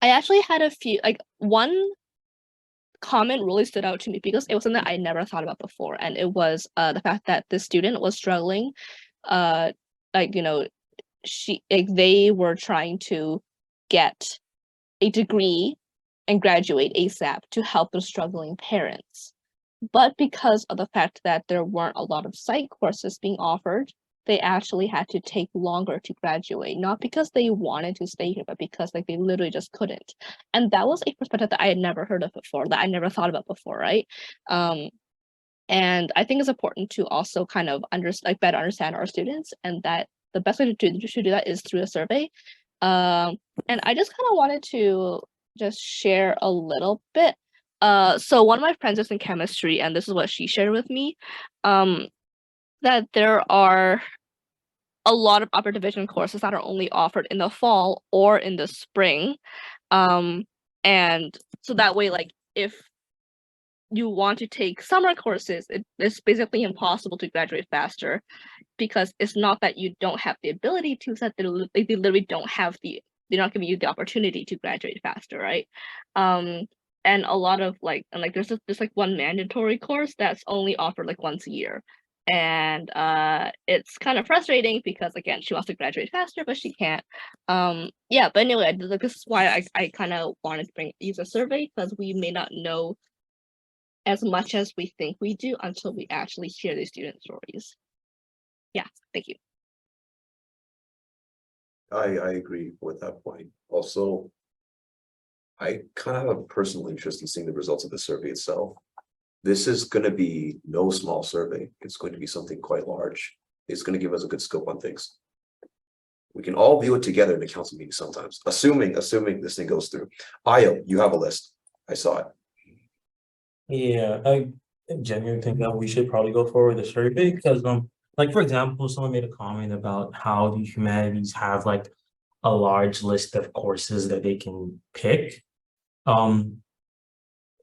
I actually had a few, one comment really stood out to me because it was something that I never thought about before, and it was the fact that the student was struggling, they were trying to get a degree and graduate ASAP to help their struggling parents. But because of the fact that there weren't a lot of psych courses being offered, they actually had to take longer to graduate, not because they wanted to stay here, but because they literally just couldn't. And that was a perspective that I had never heard of before, that I never thought about before, right? And I think it's important to also kind of better understand our students, and that the best way to do that is through a survey. And I just kind of wanted to just share a little bit. So one of my friends is in chemistry, and this is what she shared with me, that there are a lot of upper division courses that are only offered in the fall or in the spring. And so that way, if you want to take summer courses, it's basically impossible to graduate faster, because it's not that you don't have the ability to, it's that they literally they're not giving you the opportunity to graduate faster, right? And a lot of there's just one mandatory course that's only offered once a year. And it's kind of frustrating because, again, she wants to graduate faster, but she can't. Yeah, but anyway, this is why I kind of wanted to use a survey, because we may not know as much as we think we do until we actually hear the student stories. Yeah, thank you. I agree with that point. Also, I kind of have a personal interest in seeing the results of the survey itself. This is going to be no small survey. It's going to be something quite large. It's going to give us a good scope on things. We can all view it together in the council meeting sometimes, assuming this thing goes through. Ayo, you have a list. I saw it. Yeah, I genuinely think that we should probably go forward with the survey because, for example, someone made a comment about how the humanities have a large list of courses that they can pick.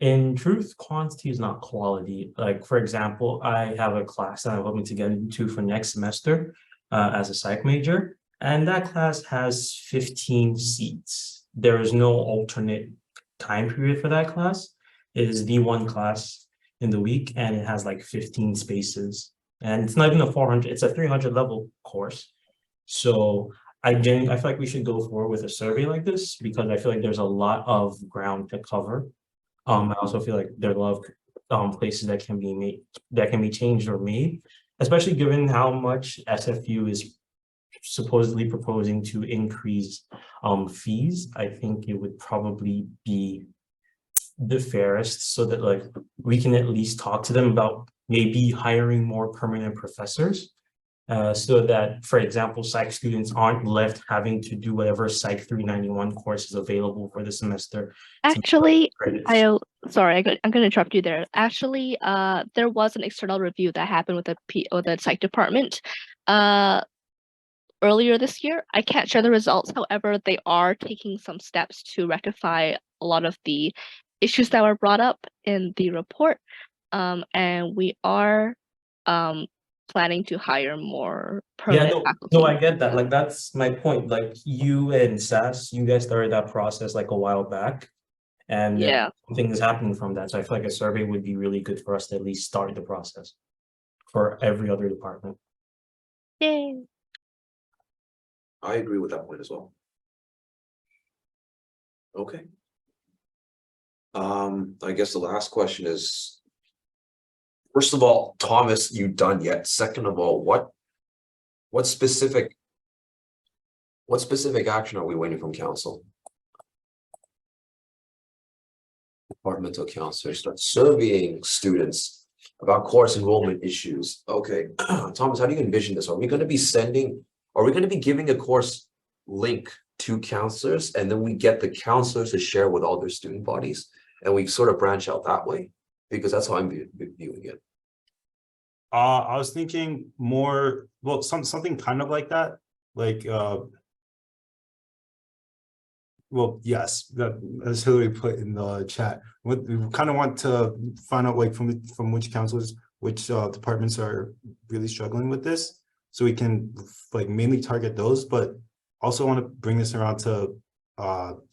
In truth, quantity is not quality. Like, for example, I have a class that I'm hoping to get into for next semester as a psych major, and that class has 15 seats. There is no alternate time period for that class. It is the one class in the week, and it has like 15 spaces. And it's not even a 400, it's a 300 level course. So I feel like we should go forward with a survey like this because I feel like there's a lot of ground to cover. I also feel like there are a lot of places that can be changed or made, especially given how much SFU is supposedly proposing to increase fees. I think it would probably be the fairest so that like we can at least talk to them about maybe hiring more permanent professors. So that, for example, psych students aren't left having to do whatever Psych 391 course is available for the semester. Actually, I'm going to interrupt you there. Actually, there was an external review that happened with the psych department earlier this year. I can't share the results. However, they are taking some steps to rectify a lot of the issues that were brought up in the report. And we are planning to hire more permanent faculty. No, I get that. Like, that's my point. Like, you and SAS, you guys started that process like a while back. And something is happening from that. So I feel like a survey would be really good for us to at least start the process for every other department. Yay. I agree with that point as well. Okay. I guess the last question is, first of all, Thomas, you done yet? Second of all, what specific action are we waiting from council? Departmental counselors start surveying students about course enrollment issues. Okay, Thomas, how do you envision this? Are we going to be giving a course link to counselors, and then we get the counselors to share with all their student bodies, and we sort of branch out that way? Because that's how I'm viewing it. I was thinking more, well, something kind of like that, like well, yes, that as Hillary put in the chat, we kind of want to find out like from which counselors, which departments are really struggling with this, so we can like mainly target those, but also want to bring this around to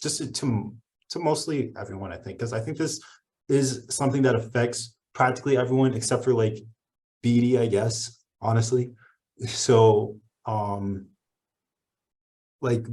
just to mostly everyone, I think, because I think this is something that affects practically everyone except for like BD, I guess, honestly. So like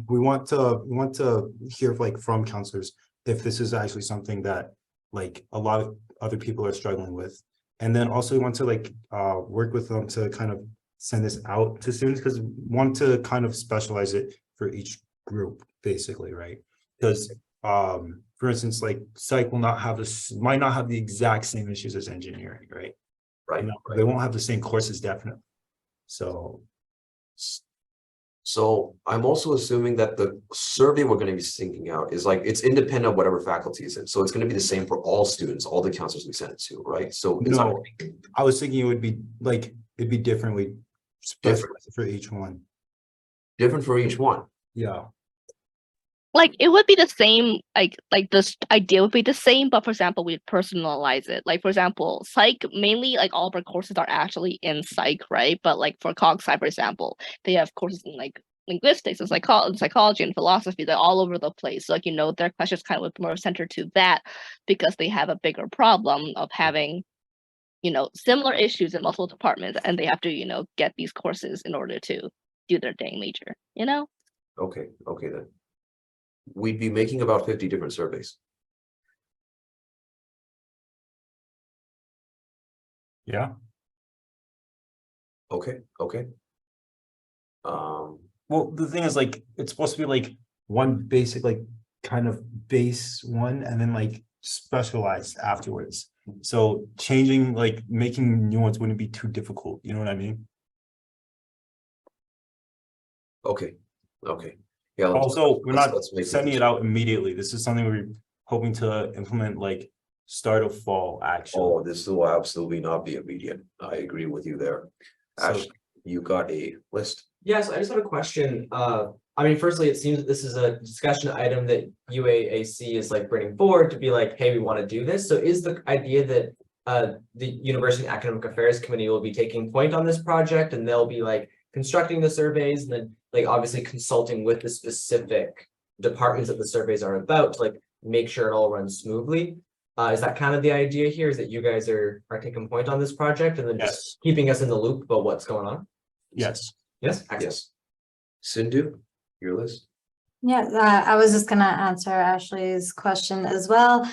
we want to hear like from counselors if this is actually something that like a lot of other people are struggling with, and then also we want to like work with them to kind of send this out to students, because we want to kind of specialize it for each group basically, right? Because for instance, like psych will not have might not have the exact same issues as engineering, right? Right. They won't have the same courses, definitely. So I'm also assuming that the survey we're going to be sending out is like, it's independent of whatever faculty is in. So it's going to be the same for all students, all the counselors we send it to, right? So it's no, I was thinking it would be like, it'd be differently for each one. Different for each one. Yeah. Like it would be the same, like this idea would be the same, but for example, we'd personalize it. Like for example, psych, mainly like all of our courses are actually in psych, right? But like for cog sci, for example, they have courses in like linguistics and psychology and philosophy. They're all over the place. So like, their questions kind of look more centered to that because they have a bigger problem of having, similar issues in multiple departments, and they have to, get these courses in order to do their dang major, Okay, then. We'd be making about 50 different surveys. Yeah. Okay. Well, the thing is, like, it's supposed to be like one basic, like kind of base one, and then like specialized afterwards. So changing, like making new ones wouldn't be too difficult. You know what I mean? Okay. Yeah. Also, we're not sending it out immediately. This is something we're hoping to implement like start of fall, actually. Oh, this will absolutely not be immediate. I agree with you there. Ashley, you got a list? Yes, I just have a question. I mean, firstly, it seems that this is a discussion item that UAAC is like bringing forward to be like, hey, we want to do this. So is the idea that the University Academic Affairs Committee will be taking point on this project and they'll be like constructing the surveys and then like obviously consulting with the specific departments that the surveys are about to like make sure it all runs smoothly? Is that kind of the idea here, is that you guys are taking point on this project and then just keeping us in the loop about what's going on? Yes. Yes. Yes. Sindhu, your list. Yeah, I was just gonna answer Ashley's question as well.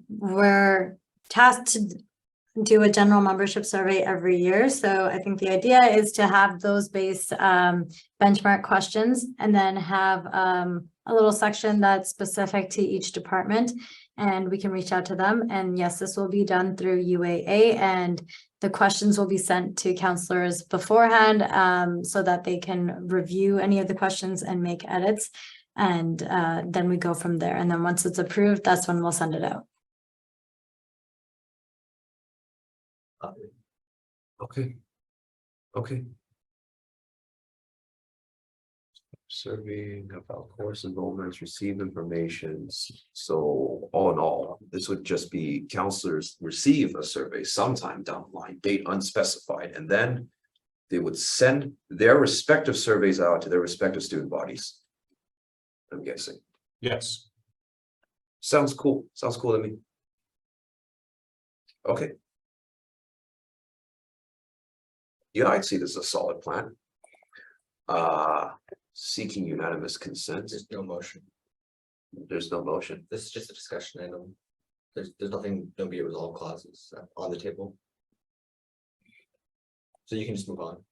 We're tasked to do a general membership survey every year. So I think the idea is to have those base benchmark questions and then have a little section that's specific to each department, and we can reach out to them. And yes, this will be done through UAA, and the questions will be sent to counselors beforehand so that they can review any of the questions and make edits. And then we go from there. And then once it's approved, that's when we'll send it out. Okay. Okay. Surveying about course enrollments, receive information. So all in all, this would just be counselors receive a survey sometime down the line, date unspecified, and then they would send their respective surveys out to their respective student bodies. I'm guessing. Yes. Sounds cool. Sounds cool to me. Okay. Yeah, I'd see this as a solid plan. Seeking unanimous consent. There's no motion. There's no motion. This is just a discussion item. There's nothing, no be it resolved clauses on the table. So you can just move on.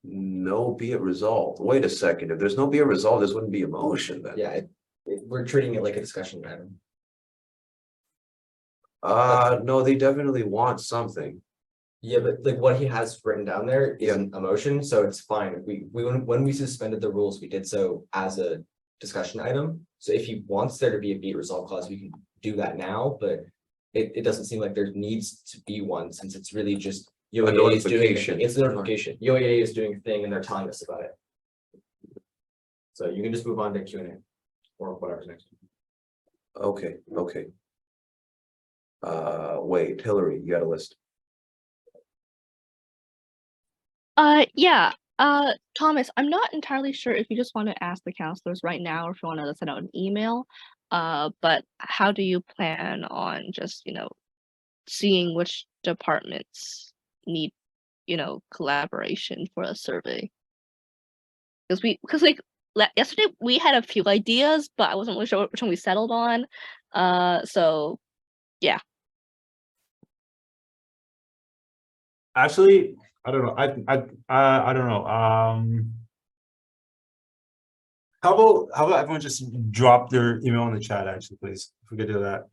No be it resolved. Wait a second. If there's no be it resolved, this wouldn't be a motion then. Yeah, we're treating it like a discussion item. No, they definitely want something. Yeah, but like what he has written down there isn't a motion, so it's fine. When we suspended the rules, we did so as a discussion item. So if he wants there to be a be it resolved clause, we can do that now, but it doesn't seem like there needs to be one since it's really just UAA is doing a thing. It's a notification. UAA is doing a thing and they're telling us about it. So you can just move on to Q&A or whatever's next. Okay, okay. Wait, Hillary, you got a list. Yeah. Thomas, I'm not entirely sure if you just want to ask the counselors right now or if you want to send out an email. But how do you plan on just, seeing which departments need, collaboration for a survey? Because yesterday we had a few ideas, but I wasn't really sure which one we settled on. So yeah. Actually, I don't know. I don't know. How about everyone just drop their email in the chat, actually, please? If we could do that.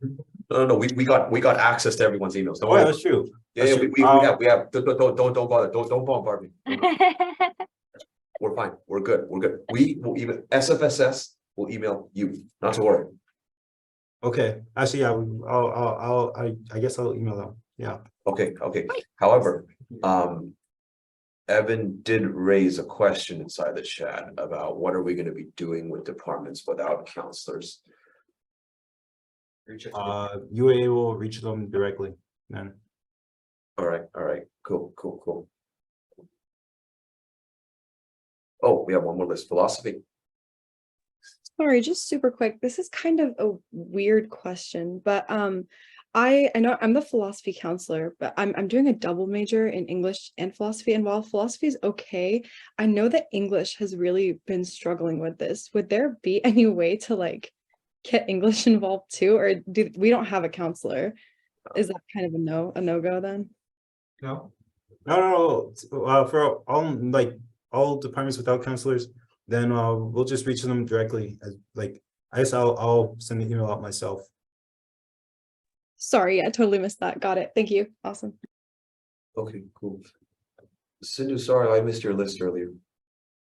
No, we got access to everyone's emails. Don't Oh, yeah, worry. that's true. Yeah, That's yeah, true. we have. Don't bother. Don't bombard me. We're fine. We're good. We're good. We will even SFSS will email you. Not to worry. Okay. Actually, yeah. I guess I'll email them. Yeah. Okay. Okay. However, Evan did raise a question inside the chat about what are we going to be doing with departments without counselors. UAA will reach them directly then. All right, cool. Oh, we have one more list. Philosophy. Sorry, just super quick. This is kind of a weird question, but I know I'm the philosophy counselor, but I'm doing a double major in English and philosophy. And while philosophy is okay, I know that English has really been struggling with this. Would there be any way to get English involved too, or we don't have a counselor? Is that kind of a no-go then? No. For all departments without counselors, then we'll just reach them directly. I guess I'll send the email out myself. Sorry, I totally missed that. Got it. Thank you. Awesome. Okay, cool. Sindhu, sorry, I missed your list earlier.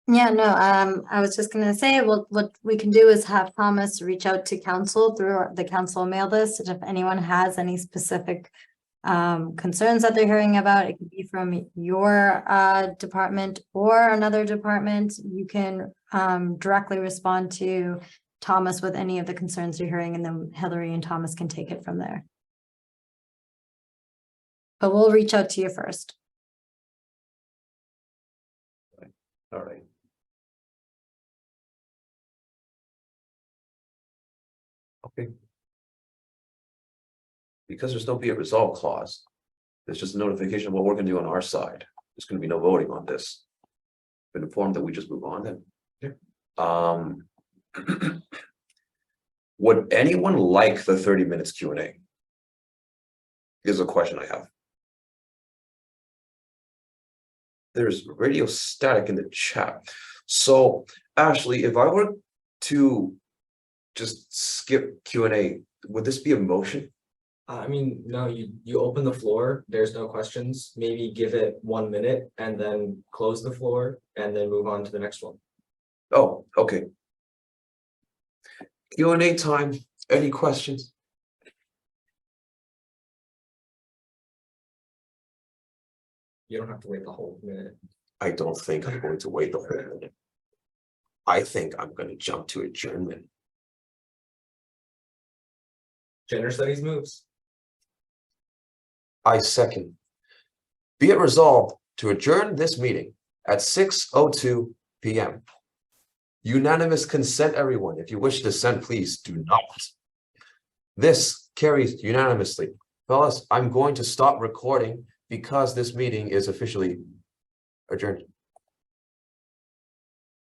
Yeah, no, I was just gonna say, well, what we can do is have Thomas reach out to council through the council mail list. And if anyone has any specific concerns that they're hearing about. It could be from your department or another department. You can directly respond to Thomas with any of the concerns you're hearing, and then Hillary and Thomas can take it from there. But we'll reach out to you first. All right. Okay. Because there's no be it resolved clause, there's just a notification of what we're gonna do on our side. There's gonna be no voting on this. Been informed that we just move on then. Would anyone like the 30 minutes Q&A? Here's a question I have. There's radio static in the chat. So Ashley, if I were to just skip Q&A, would this be a motion? I mean, no, you open the floor, there's no questions, maybe give it 1 minute and then close the floor and then move on to the next one. Oh, okay. Q&A time. Any questions? You don't have to wait the whole minute. I don't think I'm going to wait the whole minute. I think I'm going to jump to adjournment. Gender studies moves. I second. Be it resolved to adjourn this meeting at 6:02 p.m. Unanimous consent, everyone. If you wish to dissent, please do not. This carries unanimously. Fellas, I'm going to stop recording because this meeting is officially adjourned.